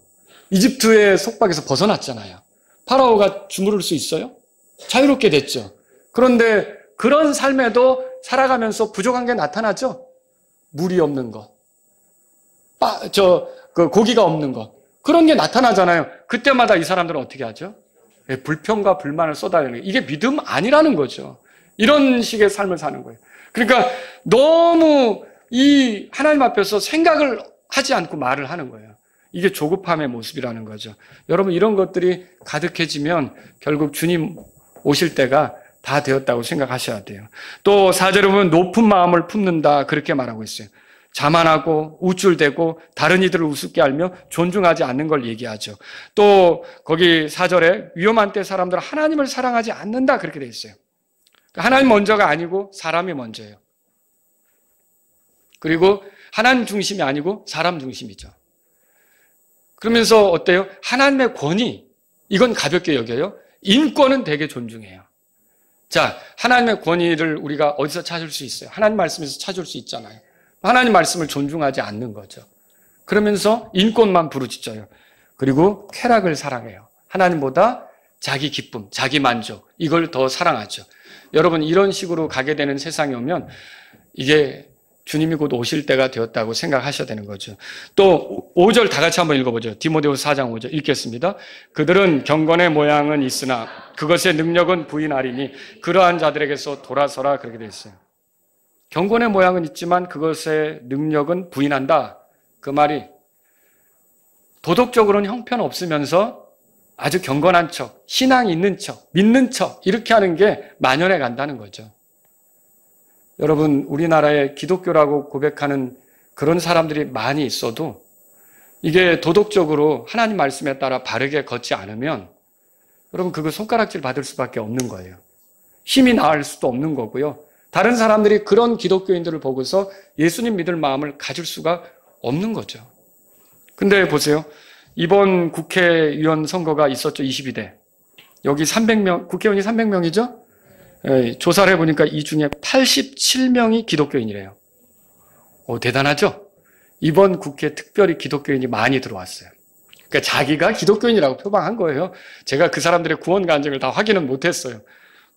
[SPEAKER 1] 이집트의 속박에서 벗어났잖아요. 파라오가 주무를 수 있어요? 자유롭게 됐죠. 그런데 그런 삶에도 살아가면서 부족한 게 나타나죠. 물이 없는 것, 고기가 없는 것, 그런 게 나타나잖아요. 그때마다 이 사람들은 어떻게 하죠? 불평과 불만을 쏟아내는 거예요. 이게 믿음 아니라는 거죠. 이런 식의 삶을 사는 거예요. 그러니까 너무 이 하나님 앞에서 생각을 하지 않고 말을 하는 거예요. 이게 조급함의 모습이라는 거죠. 여러분 이런 것들이 가득해지면 결국 주님 오실 때가 다 되었다고 생각하셔야 돼요. 또 4절에 보면 높은 마음을 품는다 그렇게 말하고 있어요. 자만하고 우쭐대고 다른 이들을 우습게 알며 존중하지 않는 걸 얘기하죠. 또 거기 4절에 위험한 때 사람들은 하나님을 사랑하지 않는다 그렇게 돼 있어요. 하나님 먼저가 아니고 사람이 먼저예요. 그리고 하나님 중심이 아니고 사람 중심이죠. 그러면서 어때요? 하나님의 권위, 이건 가볍게 여겨요. 인권은 되게 존중해요. 자, 하나님의 권위를 우리가 어디서 찾을 수 있어요? 하나님 말씀에서 찾을 수 있잖아요. 하나님 말씀을 존중하지 않는 거죠. 그러면서 인권만 부르짖어요. 그리고 쾌락을 사랑해요. 하나님보다 자기 기쁨, 자기 만족, 이걸 더 사랑하죠. 여러분, 이런 식으로 가게 되는 세상에 오면 이게 주님이 곧 오실 때가 되었다고 생각하셔야 되는 거죠. 또 5절 다 같이 한번 읽어보죠. 디모데후서 4장 5절 읽겠습니다. 그들은 경건의 모양은 있으나 그것의 능력은 부인하리니 그러한 자들에게서 돌아서라 그렇게 되어 있어요. 경건의 모양은 있지만 그것의 능력은 부인한다. 그 말이 도덕적으로는 형편없으면서 아주 경건한 척, 신앙이 있는 척, 믿는 척 이렇게 하는 게 만연해 간다는 거죠. 여러분, 우리나라에 기독교라고 고백하는 그런 사람들이 많이 있어도 이게 도덕적으로 하나님 말씀에 따라 바르게 걷지 않으면 여러분 그거 손가락질 받을 수밖에 없는 거예요. 힘이 나을 수도 없는 거고요. 다른 사람들이 그런 기독교인들을 보고서 예수님 믿을 마음을 가질 수가 없는 거죠. 근데 보세요. 이번 국회의원 선거가 있었죠. 22대. 여기 300명, 국회의원이 300명이죠? 조사를 해보니까 이 중에 87명이 기독교인이래요. 대단하죠? 이번 국회에 특별히 기독교인이 많이 들어왔어요. 그러니까 자기가 기독교인이라고 표방한 거예요. 제가 그 사람들의 구원 간증을 다 확인은 못했어요.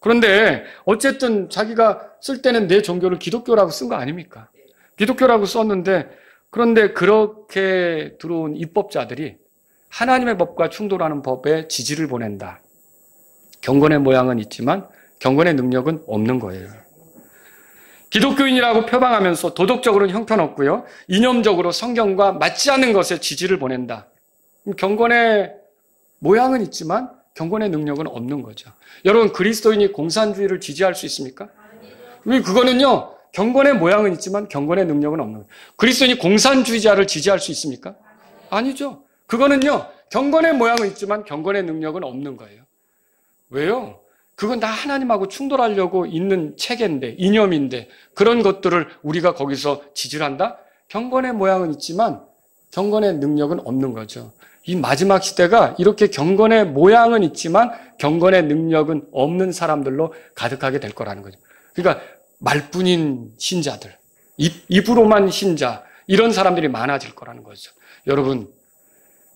[SPEAKER 1] 그런데 어쨌든 자기가 쓸 때는 내 종교를 기독교라고 쓴 거 아닙니까? 기독교라고 썼는데 그런데 그렇게 들어온 입법자들이 하나님의 법과 충돌하는 법에 지지를 보낸다. 경건의 모양은 있지만 경건의 능력은 없는 거예요. 기독교인이라고 표방하면서 도덕적으로는 형편없고요. 이념적으로 성경과 맞지 않는 것에 지지를 보낸다. 경건의 모양은 있지만 경건의 능력은 없는 거죠. 여러분, 그리스도인이 공산주의를 지지할 수 있습니까? 그거는요, 경건의 모양은 있지만 경건의 능력은 없는 거예요. 그리스도인이 공산주의자를 지지할 수 있습니까? 아니죠. 그거는요, 경건의 모양은 있지만 경건의 능력은 없는 거예요. 왜요? 그건 다 하나님하고 충돌하려고 있는 체계인데, 이념인데, 그런 것들을 우리가 거기서 지지를 한다? 경건의 모양은 있지만 경건의 능력은 없는 거죠. 이 마지막 시대가 이렇게 경건의 모양은 있지만 경건의 능력은 없는 사람들로 가득하게 될 거라는 거죠. 그러니까 말뿐인 신자들, 입으로만 신자, 이런 사람들이 많아질 거라는 거죠. 여러분,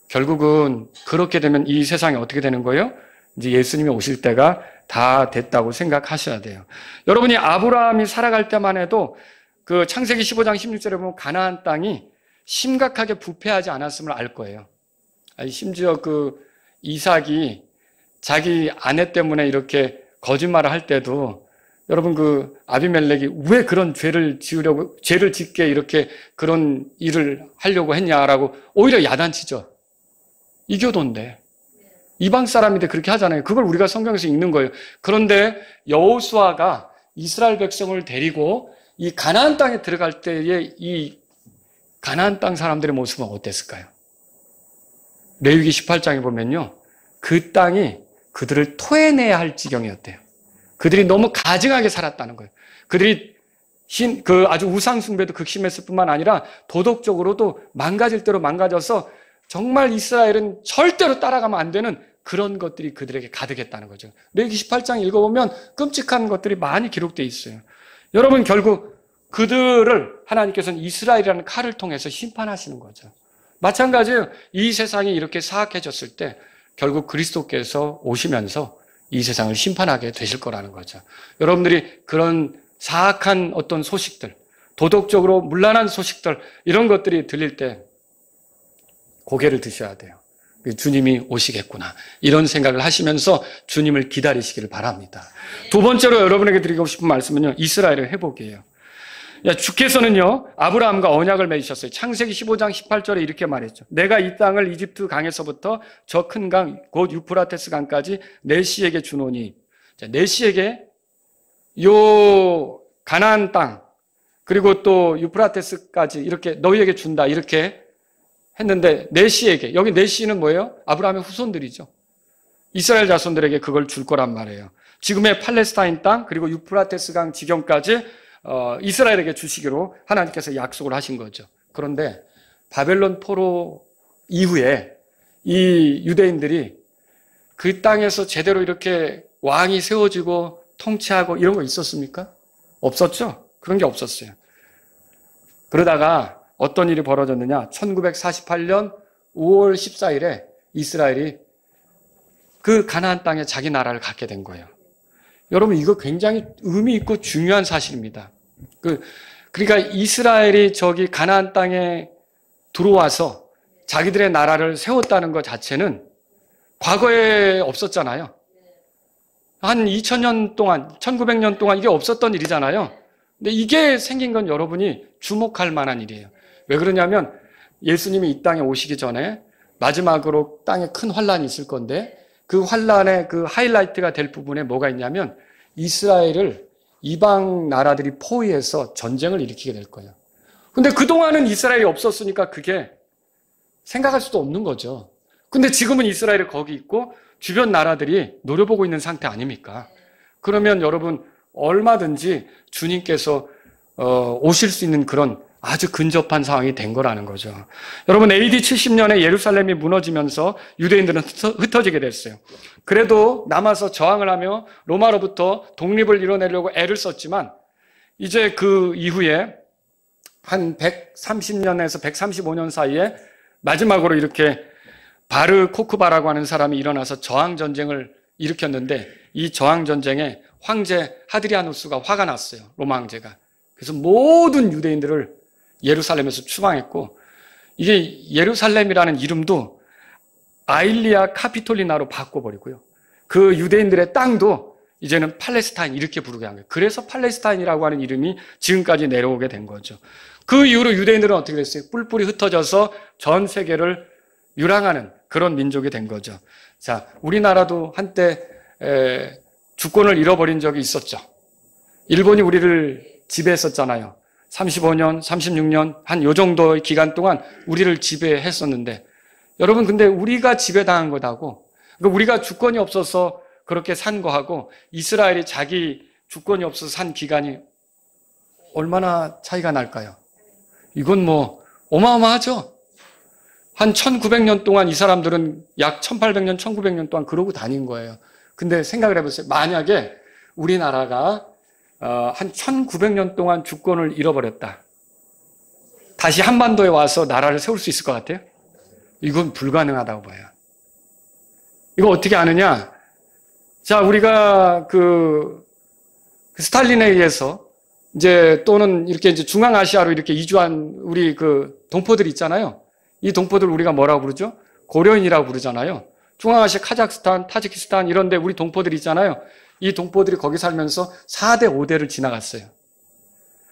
[SPEAKER 1] 결국은 그렇게 되면 이 세상이 어떻게 되는 거예요? 이제 예수님이 오실 때가 다 됐다고 생각하셔야 돼요. 여러분이 아브라함이 살아갈 때만 해도 그 창세기 15장 16절에 보면 가나안 땅이 심각하게 부패하지 않았음을 알 거예요. 심지어 그 이삭이 자기 아내 때문에 이렇게 거짓말을 할 때도 여러분 그 아비멜렉이 왜 그런 죄를 짓게 이렇게 그런 일을 하려고 했냐라고 오히려 야단치죠. 이교도인데. 이방 사람인데 그렇게 하잖아요. 그걸 우리가 성경에서 읽는 거예요. 그런데 여호수아가 이스라엘 백성을 데리고 이 가나안 땅에 들어갈 때의 이 가나안 땅 사람들의 모습은 어땠을까요? 레위기 18장에 보면요. 그 땅이 그들을 토해내야 할 지경이었대요. 그들이 너무 가증하게 살았다는 거예요. 그들이 아주 우상숭배도 극심했을 뿐만 아니라 도덕적으로도 망가질 대로 망가져서 정말 이스라엘은 절대로 따라가면 안 되는 그런 것들이 그들에게 가득했다는 거죠. 레위기 18장 읽어보면 끔찍한 것들이 많이 기록되어 있어요. 여러분, 결국 그들을 하나님께서는 이스라엘이라는 칼을 통해서 심판하시는 거죠. 마찬가지예요. 이 세상이 이렇게 사악해졌을 때 결국 그리스도께서 오시면서 이 세상을 심판하게 되실 거라는 거죠. 여러분들이 그런 사악한 어떤 소식들, 도덕적으로 문란한 소식들, 이런 것들이 들릴 때 고개를 드셔야 돼요. 주님이 오시겠구나. 이런 생각을 하시면서 주님을 기다리시기를 바랍니다. 두 번째로 여러분에게 드리고 싶은 말씀은요, 이스라엘의 회복이에요. 주께서는요, 아브라함과 언약을 맺으셨어요. 창세기 15장 18절에 이렇게 말했죠. 내가 이 땅을 이집트 강에서부터 저 큰 강, 곧 유프라테스 강까지 내 씨에게 주노니. 내 씨에게 요 가나안 땅 그리고 또 유프라테스까지 이렇게 너희에게 준다 이렇게 했는데 내시에게, 여기 내시는 뭐예요? 아브라함의 후손들이죠. 이스라엘 자손들에게 그걸 줄 거란 말이에요. 지금의 팔레스타인 땅 그리고 유프라테스 강 지경까지 이스라엘에게 주시기로 하나님께서 약속을 하신 거죠. 그런데 바벨론 포로 이후에 이 유대인들이 그 땅에서 제대로 이렇게 왕이 세워지고 통치하고 이런 거 있었습니까? 없었죠? 그런 게 없었어요. 그러다가 어떤 일이 벌어졌느냐? 1948년 5월 14일에 이스라엘이 그 가나안 땅에 자기 나라를 갖게 된 거예요. 여러분, 이거 굉장히 의미 있고 중요한 사실입니다. 그러니까 이스라엘이 저기 가나안 땅에 들어와서 자기들의 나라를 세웠다는 것 자체는 과거에 없었잖아요. 한 2000년 동안, 1900년 동안 이게 없었던 일이잖아요. 근데 이게 생긴 건 여러분이 주목할 만한 일이에요. 왜 그러냐면 예수님이 이 땅에 오시기 전에 마지막으로 땅에 큰 환란이 있을 건데 그 환란의 그 하이라이트가 될 부분에 뭐가 있냐면 이스라엘을 이방 나라들이 포위해서 전쟁을 일으키게 될 거예요. 근데 그동안은 이스라엘이 없었으니까 그게 생각할 수도 없는 거죠. 근데 지금은 이스라엘이 거기 있고 주변 나라들이 노려보고 있는 상태 아닙니까? 그러면 여러분 얼마든지 주님께서 오실 수 있는 그런 아주 근접한 상황이 된 거라는 거죠. 여러분 AD 70년에 예루살렘이 무너지면서 유대인들은 흩어지게 됐어요. 그래도 남아서 저항을 하며 로마로부터 독립을 이뤄내려고 애를 썼지만 이제 그 이후에 한 130년에서 135년 사이에 마지막으로 이렇게 바르 코크바라고 하는 사람이 일어나서 저항전쟁을 일으켰는데 이 저항전쟁에 황제 하드리아누스가 화가 났어요. 로마 황제가. 그래서 모든 유대인들을 예루살렘에서 추방했고 이게 예루살렘이라는 이름도 아일리아 카피톨리나로 바꿔버리고요. 그 유대인들의 땅도 이제는 팔레스타인 이렇게 부르게 한 거예요. 그래서 팔레스타인이라고 하는 이름이 지금까지 내려오게 된 거죠. 그 이후로 유대인들은 어떻게 됐어요? 뿔뿔이 흩어져서 전 세계를 유랑하는 그런 민족이 된 거죠. 자, 우리나라도 한때 주권을 잃어버린 적이 있었죠. 일본이 우리를 지배했었잖아요. 35년, 36년 한 요 정도의 기간 동안 우리를 지배했었는데 여러분 근데 우리가 지배당한 것하고 그러니까 우리가 주권이 없어서 그렇게 산 거하고 이스라엘이 자기 주권이 없어서 산 기간이 얼마나 차이가 날까요? 이건 뭐 어마어마하죠. 한 1900년 동안 이 사람들은 약 1800년, 1900년 동안 그러고 다닌 거예요. 근데 생각을 해보세요. 만약에 우리나라가 한 1900년 동안 주권을 잃어버렸다. 다시 한반도에 와서 나라를 세울 수 있을 것 같아요? 이건 불가능하다고 봐요. 이거 어떻게 아느냐? 자, 우리가 그 스탈린에 의해서 이제 또는 이렇게 이제 중앙아시아로 이렇게 이주한 우리 그 동포들 있잖아요. 이 동포들 우리가 뭐라고 부르죠? 고려인이라고 부르잖아요. 중앙아시아 카자흐스탄, 타지키스탄 이런 데 우리 동포들 있잖아요. 이 동포들이 거기 살면서 4대, 5대를 지나갔어요.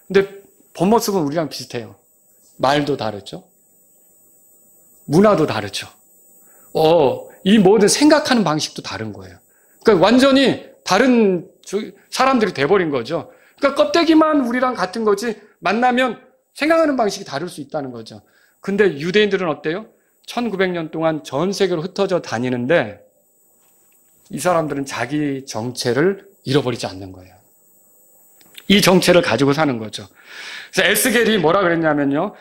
[SPEAKER 1] 근데 본모습은 우리랑 비슷해요. 말도 다르죠. 문화도 다르죠. 이 모든 생각하는 방식도 다른 거예요. 그러니까 완전히 다른 사람들이 돼버린 거죠. 그러니까 껍데기만 우리랑 같은 거지 만나면 생각하는 방식이 다를 수 있다는 거죠. 근데 유대인들은 어때요? 1900년 동안 전 세계로 흩어져 다니는데 이 사람들은 자기 정체를 잃어버리지 않는 거예요. 이 정체를 가지고 사는 거죠. 그래서 에스겔이 뭐라 그랬냐면요.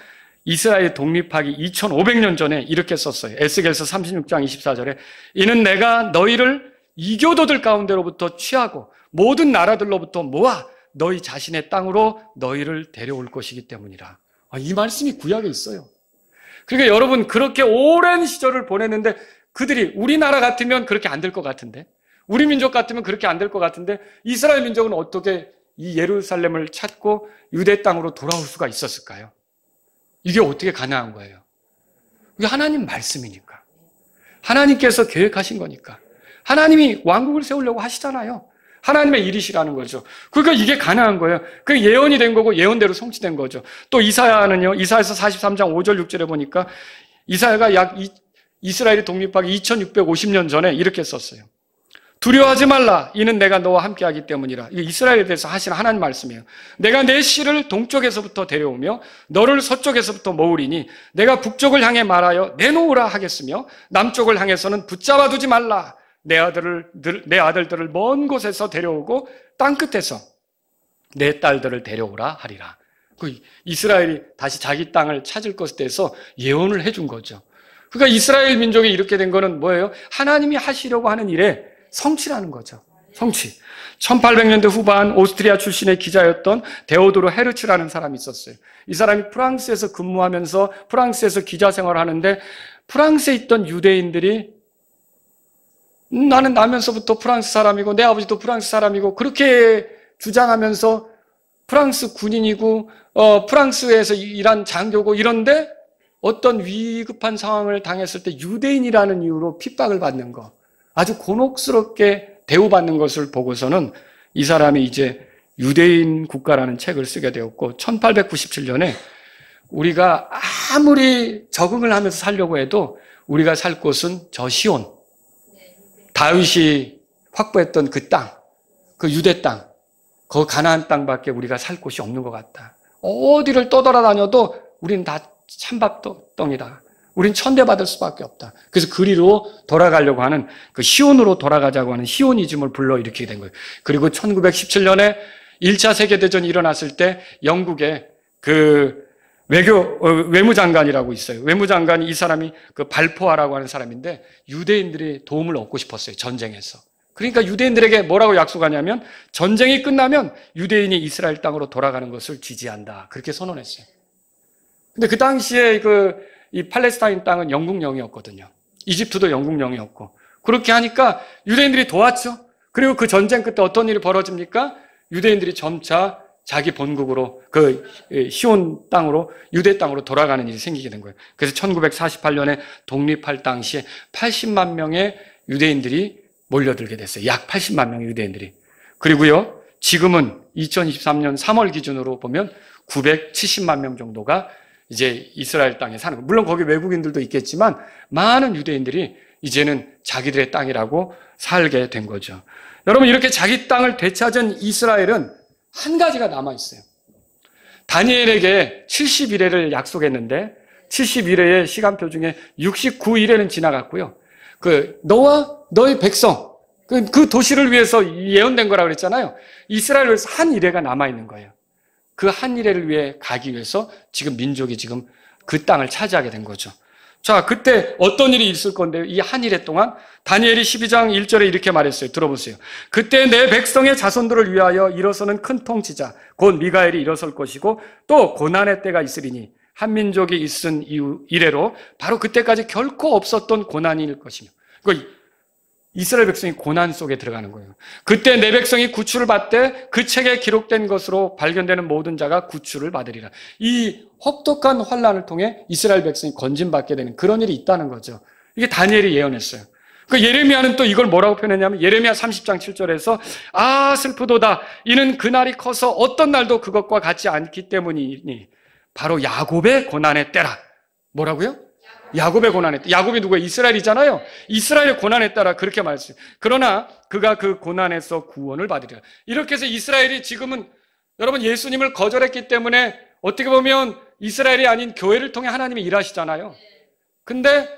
[SPEAKER 1] 이스라엘 독립하기 2500년 전에 이렇게 썼어요. 에스겔서 36장 24절에 이는 내가 너희를 이교도들 가운데로부터 취하고 모든 나라들로부터 모아 너희 자신의 땅으로 너희를 데려올 것이기 때문이라. 이 말씀이 구약에 있어요. 그러니까 여러분 그렇게 오랜 시절을 보냈는데 그들이 우리나라 같으면 그렇게 안 될 것 같은데 우리 민족 같으면 그렇게 안 될 것 같은데 이스라엘 민족은 어떻게 이 예루살렘을 찾고 유대 땅으로 돌아올 수가 있었을까요? 이게 어떻게 가능한 거예요? 이게 하나님 말씀이니까. 하나님께서 계획하신 거니까. 하나님이 왕국을 세우려고 하시잖아요. 하나님의 일이시라는 거죠. 그러니까 이게 가능한 거예요. 그게 예언이 된 거고 예언대로 성취된 거죠. 또 이사야는요. 이사야서 43장 5절 6절에 보니까 이사야가 약 이스라엘이 독립하기 2650년 전에 이렇게 썼어요. 두려워하지 말라. 이는 내가 너와 함께하기 때문이라. 이게 이스라엘에 대해서 하시는 하나님 말씀이에요. 내가 내 씨를 동쪽에서부터 데려오며 너를 서쪽에서부터 모으리니 내가 북쪽을 향해 말하여 내놓으라 하겠으며 남쪽을 향해서는 붙잡아 두지 말라. 내 아들들을 먼 곳에서 데려오고 땅끝에서 내 딸들을 데려오라 하리라. 그 이스라엘이 다시 자기 땅을 찾을 것에 대해서 예언을 해준 거죠. 그러니까 이스라엘 민족이 이렇게 된 거는 뭐예요? 하나님이 하시려고 하는 일에 성취라는 거죠. 성취. 1800년대 후반 오스트리아 출신의 기자였던 데오도르 헤르츠라는 사람이 있었어요. 이 사람이 프랑스에서 근무하면서 프랑스에서 기자 생활을 하는데 프랑스에 있던 유대인들이 나는 나면서부터 프랑스 사람이고 내 아버지도 프랑스 사람이고 그렇게 주장하면서 프랑스 군인이고 프랑스에서 일한 장교고 이런데 어떤 위급한 상황을 당했을 때 유대인이라는 이유로 핍박을 받는 거, 아주 곤혹스럽게 대우받는 것을 보고서는 이 사람이 이제 유대인 국가라는 책을 쓰게 되었고 1897년에 우리가 아무리 적응을 하면서 살려고 해도 우리가 살 곳은 저 시온, 다윗이 확보했던 그 땅, 그 유대 땅, 그 가나안 땅밖에 우리가 살 곳이 없는 것 같다. 어디를 떠돌아다녀도 우리는 다 찬밥덩이다. 우린 천대받을 수밖에 없다. 그래서 그리로 돌아가려고 하는 그 시온으로 돌아가자고 하는 시오니즘을 불러일으키게 된 거예요. 그리고 1917년에 1차 세계대전이 일어났을 때 영국의 그 외무장관이라고 있어요. 외무장관이 이 사람이 그 발포하라고 하는 사람인데 유대인들이 도움을 얻고 싶었어요. 전쟁에서. 그러니까 유대인들에게 뭐라고 약속하냐면 전쟁이 끝나면 유대인이 이스라엘 땅으로 돌아가는 것을 지지한다. 그렇게 선언했어요. 근데 그 당시에 이 팔레스타인 땅은 영국령이었거든요. 이집트도 영국령이었고. 그렇게 하니까 유대인들이 도왔죠. 그리고 그 전쟁 끝에 어떤 일이 벌어집니까? 유대인들이 점차 자기 본국으로 그 시온 땅으로 유대 땅으로 돌아가는 일이 생기게 된 거예요. 그래서 1948년에 독립할 당시에 80만 명의 유대인들이 몰려들게 됐어요. 약 80만 명의 유대인들이. 그리고요, 지금은 2023년 3월 기준으로 보면 970만 명 정도가 이제 이스라엘 땅에 사는 거예요. 물론 거기 외국인들도 있겠지만 많은 유대인들이 이제는 자기들의 땅이라고 살게 된 거죠. 여러분, 이렇게 자기 땅을 되찾은 이스라엘은 한 가지가 남아있어요. 다니엘에게 70일회를 약속했는데 71회의 시간표 중에 69일회는 지나갔고요. 너와 너의 백성, 그 도시를 위해서 예언된 거라고 그랬잖아요. 이스라엘을 위해서 한 일회가 남아있는 거예요. 그 한 일회를 위해 가기 위해서 지금 민족이 지금 그 땅을 차지하게 된 거죠. 자, 그때 어떤 일이 있을 건데요? 이 한 일회 동안 다니엘이 12장 1절에 이렇게 말했어요. 들어보세요. 그때 내 백성의 자손들을 위하여 일어서는 큰 통치자 곧 미가엘이 일어설 것이고 또 고난의 때가 있으리니 한 민족이 있은 이래로 바로 그때까지 결코 없었던 고난일 것이며, 이스라엘 백성이 고난 속에 들어가는 거예요. 그때 내 백성이 구출을 받되 그 책에 기록된 것으로 발견되는 모든 자가 구출을 받으리라. 이 혹독한 환난을 통해 이스라엘 백성이 건진받게 되는 그런 일이 있다는 거죠. 이게 다니엘이 예언했어요. 예레미야는 또 이걸 뭐라고 표현했냐면 예레미야 30장 7절에서 아 슬프도다 이는 그날이 커서 어떤 날도 그것과 같지 않기 때문이니 바로 야곱의 고난의 때라. 뭐라고요? 야곱의 고난에 따라. 야곱이 누구예요? 이스라엘이잖아요. 이스라엘의 고난에 따라 그렇게 말했어요. 그러나 그가 그 고난에서 구원을 받으리라. 이렇게 해서 이스라엘이 지금은 여러분 예수님을 거절했기 때문에 어떻게 보면 이스라엘이 아닌 교회를 통해 하나님이 일하시잖아요. 근데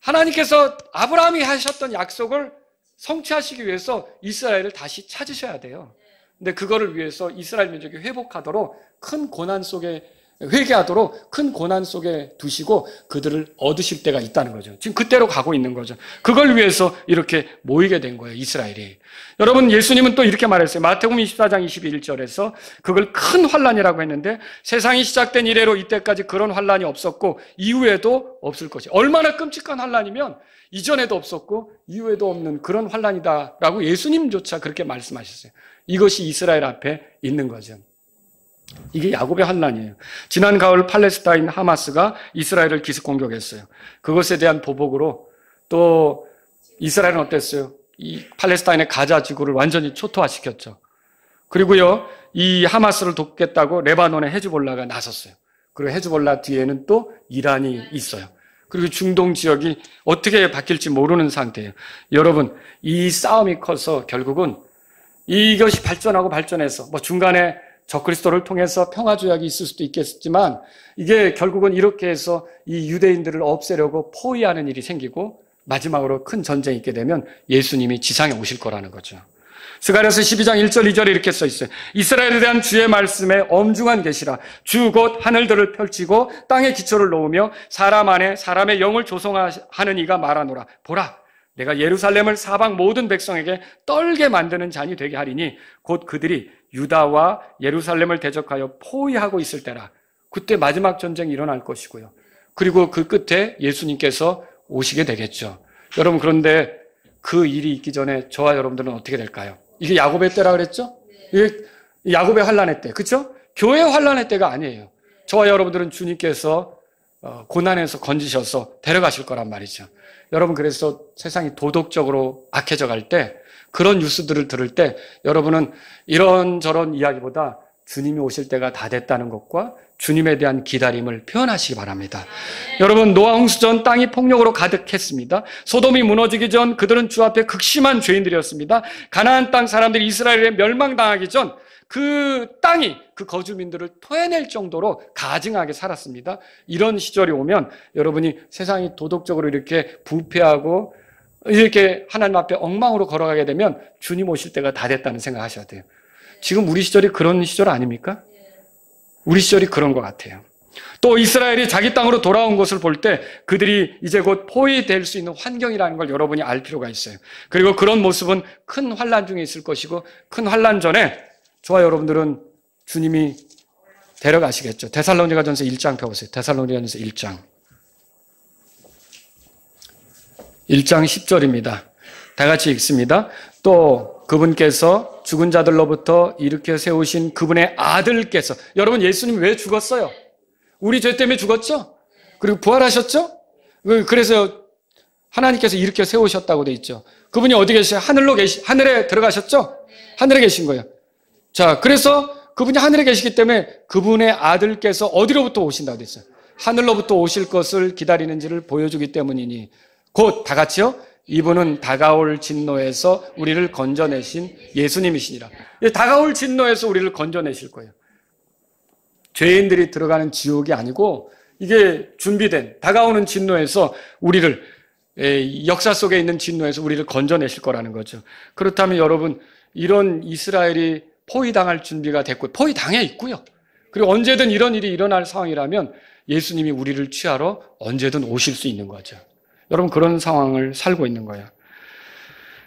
[SPEAKER 1] 하나님께서 아브라함이 하셨던 약속을 성취하시기 위해서 이스라엘을 다시 찾으셔야 돼요. 근데 그거를 위해서 이스라엘 민족이 회복하도록 큰 고난 속에 회개하도록 큰 고난 속에 두시고 그들을 얻으실 때가 있다는 거죠. 지금 그때로 가고 있는 거죠. 그걸 위해서 이렇게 모이게 된 거예요, 이스라엘이. 여러분, 예수님은 또 이렇게 말했어요. 마태복음 24장 21절에서 그걸 큰 환난이라고 했는데 세상이 시작된 이래로 이때까지 그런 환난이 없었고 이후에도 없을 것이. 얼마나 끔찍한 환난이면 이전에도 없었고 이후에도 없는 그런 환난이다라고 예수님조차 그렇게 말씀하셨어요. 이것이 이스라엘 앞에 있는 거죠. 이게 야곱의 환난이에요. 지난 가을 팔레스타인 하마스가 이스라엘을 기습 공격했어요. 그것에 대한 보복으로 또 이스라엘은 어땠어요? 이 팔레스타인의 가자 지구를 완전히 초토화시켰죠. 그리고요, 이 하마스를 돕겠다고 레바논의 헤즈볼라가 나섰어요. 그리고 헤즈볼라 뒤에는 또 이란이 있어요. 그리고 중동 지역이 어떻게 바뀔지 모르는 상태예요. 여러분, 이 싸움이 커서 결국은 이것이 발전하고 발전해서 중간에 적그리스도를 통해서 평화조약이 있을 수도 있겠지만 이게 결국은 이렇게 해서 이 유대인들을 없애려고 포위하는 일이 생기고 마지막으로 큰 전쟁이 있게 되면 예수님이 지상에 오실 거라는 거죠. 스가랴서 12장 1절 2절에 이렇게 써 있어요. 이스라엘에 대한 주의 말씀에 엄중한 계시라. 주 곧 하늘들을 펼치고 땅에 기초를 놓으며 사람 안에 사람의 영을 조성하는 이가 말하노라. 보라, 내가 예루살렘을 사방 모든 백성에게 떨게 만드는 잔이 되게 하리니 곧 그들이 유다와 예루살렘을 대적하여 포위하고 있을 때라. 그때 마지막 전쟁이 일어날 것이고요. 그리고 그 끝에 예수님께서 오시게 되겠죠. 여러분, 그런데 그 일이 있기 전에 저와 여러분들은 어떻게 될까요? 이게 야곱의 때라 그랬죠? 이게 야곱의 환란의 때, 그렇죠? 교회 환란의 때가 아니에요. 저와 여러분들은 주님께서 고난에서 건지셔서 데려가실 거란 말이죠. 여러분, 그래서 세상이 도덕적으로 악해져 갈 때, 그런 뉴스들을 들을 때 여러분은 이런저런 이야기보다 주님이 오실 때가 다 됐다는 것과 주님에 대한 기다림을 표현하시기 바랍니다. 여러분, 노아 홍수 전 땅이 폭력으로 가득했습니다. 소돔이 무너지기 전 그들은 주 앞에 극심한 죄인들이었습니다. 가나안 땅 사람들이 이스라엘에 멸망당하기 전 그 땅이 그 거주민들을 토해낼 정도로 가증하게 살았습니다. 이런 시절이 오면 여러분이 세상이 도덕적으로 이렇게 부패하고 이렇게 하나님 앞에 엉망으로 걸어가게 되면 주님 오실 때가 다 됐다는 생각하셔야 돼요. 지금 우리 시절이 그런 시절 아닙니까? 우리 시절이 그런 것 같아요. 또 이스라엘이 자기 땅으로 돌아온 것을 볼 때 그들이 이제 곧 포위될 수 있는 환경이라는 걸 여러분이 알 필요가 있어요. 그리고 그런 모습은 큰 환란 중에 있을 것이고 큰 환란 전에 저와 여러분들은 주님이 데려가시겠죠. 데살로니가전서 1장 펴보세요. 데살로니가전서 1장 10절입니다. 다 같이 읽습니다. 또 그분께서 죽은 자들로부터 일으켜 세우신 그분의 아들께서, 여러분, 예수님 왜 죽었어요? 우리 죄 때문에 죽었죠? 그리고 부활하셨죠? 그래서 하나님께서 일으켜 세우셨다고 돼 있죠. 그분이 어디 계세요? 하늘에 들어가셨죠? 하늘에 계신 거예요. 자, 그래서 그분이 하늘에 계시기 때문에 그분의 아들께서 어디로부터 오신다고 돼 있어요? 하늘로부터 오실 것을 기다리는지를 보여주기 때문이니 곧 다 같이요. 이분은 다가올 진노에서 우리를 건져내신 예수님이시니라. 다가올 진노에서 우리를 건져내실 거예요. 죄인들이 들어가는 지옥이 아니고 이게 준비된 다가오는 진노에서 우리를, 역사 속에 있는 진노에서 우리를 건져내실 거라는 거죠. 그렇다면 여러분, 이런 이스라엘이 포위당할 준비가 됐고 포위당해 있고요. 그리고 언제든 이런 일이 일어날 상황이라면 예수님이 우리를 취하러 언제든 오실 수 있는 거죠. 여러분, 그런 상황을 살고 있는 거예요.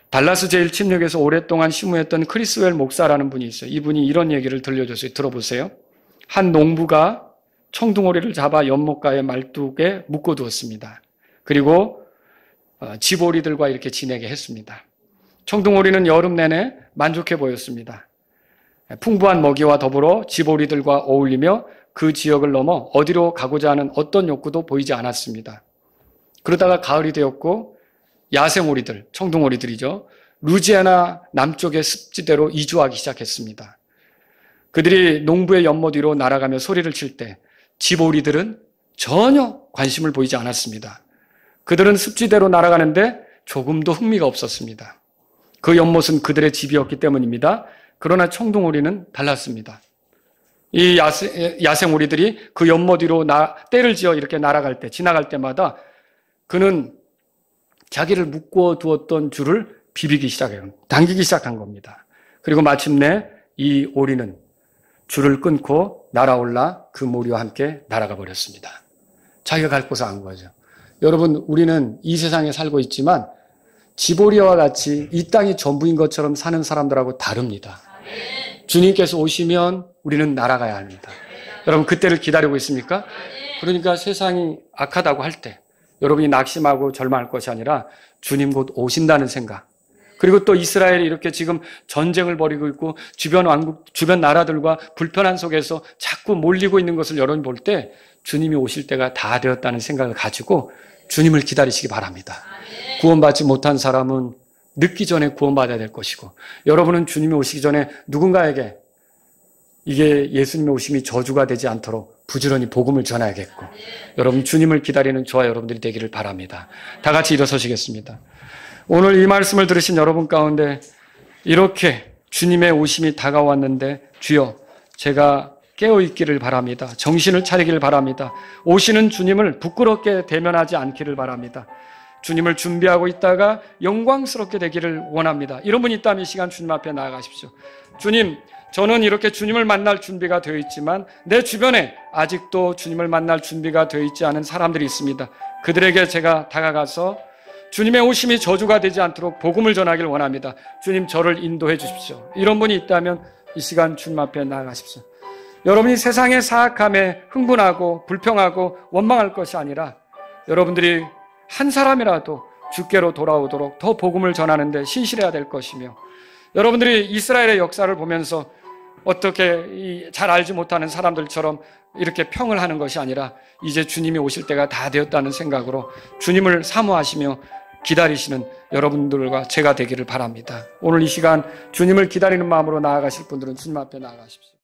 [SPEAKER 1] 달라스 제1침략에서 오랫동안 심우했던 크리스웰 목사라는 분이 있어요. 이분이 이런 얘기를 들려줬어요. 들어보세요. 한 농부가 청둥오리를 잡아 연못가에 말뚝에 묶어두었습니다. 그리고 집오리들과 이렇게 지내게 했습니다. 청둥오리는 여름 내내 만족해 보였습니다. 풍부한 먹이와 더불어 집오리들과 어울리며 그 지역을 넘어 어디로 가고자 하는 어떤 욕구도 보이지 않았습니다. 그러다가 가을이 되었고 야생오리들, 청둥오리들이죠. 루지애나 남쪽의 습지대로 이주하기 시작했습니다. 그들이 농부의 연못 위로 날아가며 소리를 칠 때 집오리들은 전혀 관심을 보이지 않았습니다. 그들은 습지대로 날아가는데 조금도 흥미가 없었습니다. 그 연못은 그들의 집이었기 때문입니다. 그러나 청둥오리는 달랐습니다. 이 야생오리들이 그 연못 위로 때를 지어 이렇게 날아갈 때, 지나갈 때마다 그는 자기를 묶어 두었던 줄을 비비기 시작해요. 당기기 시작한 겁니다. 그리고 마침내 이 오리는 줄을 끊고 날아올라 그 모리와 함께 날아가 버렸습니다. 자기가 갈 곳을 안 거죠. 여러분, 우리는 이 세상에 살고 있지만 집오리와 같이 이 땅이 전부인 것처럼 사는 사람들하고 다릅니다. 주님께서 오시면 우리는 날아가야 합니다. 여러분, 그때를 기다리고 있습니까? 그러니까 세상이 악하다고 할 때 여러분이 낙심하고 절망할 것이 아니라 주님 곧 오신다는 생각, 그리고 또 이스라엘이 이렇게 지금 전쟁을 벌이고 있고 주변 왕국, 주변 나라들과 불편한 속에서 자꾸 몰리고 있는 것을 여러분이 볼 때 주님이 오실 때가 다 되었다는 생각을 가지고 주님을 기다리시기 바랍니다. 구원받지 못한 사람은 늦기 전에 구원받아야 될 것이고, 여러분은 주님이 오시기 전에 누군가에게 이게 예수님의 오심이 저주가 되지 않도록 부지런히 복음을 전해야겠고, 여러분 주님을 기다리는 저와 여러분들이 되기를 바랍니다. 다 같이 일어서시겠습니다. 오늘 이 말씀을 들으신 여러분 가운데 이렇게 주님의 오심이 다가왔는데 주여 제가 깨어있기를 바랍니다. 정신을 차리기를 바랍니다. 오시는 주님을 부끄럽게 대면하지 않기를 바랍니다. 주님을 준비하고 있다가 영광스럽게 되기를 원합니다. 이런 분이 있다면 이 시간 주님 앞에 나아가십시오. 주님, 저는 이렇게 주님을 만날 준비가 되어 있지만 내 주변에 아직도 주님을 만날 준비가 되어 있지 않은 사람들이 있습니다. 그들에게 제가 다가가서 주님의 오심이 저주가 되지 않도록 복음을 전하기를 원합니다. 주님, 저를 인도해 주십시오. 이런 분이 있다면 이 시간 주님 앞에 나아가십시오. 여러분이 세상의 사악함에 흥분하고 불평하고 원망할 것이 아니라 여러분들이 한 사람이라도 주께로 돌아오도록 더 복음을 전하는 데 신실해야 될 것이며, 여러분들이 이스라엘의 역사를 보면서 어떻게 잘 알지 못하는 사람들처럼 이렇게 평을 하는 것이 아니라 이제 주님이 오실 때가 다 되었다는 생각으로 주님을 사모하시며 기다리시는 여러분들과 제가 되기를 바랍니다. 오늘 이 시간 주님을 기다리는 마음으로 나아가실 분들은 주님 앞에 나아가십시오.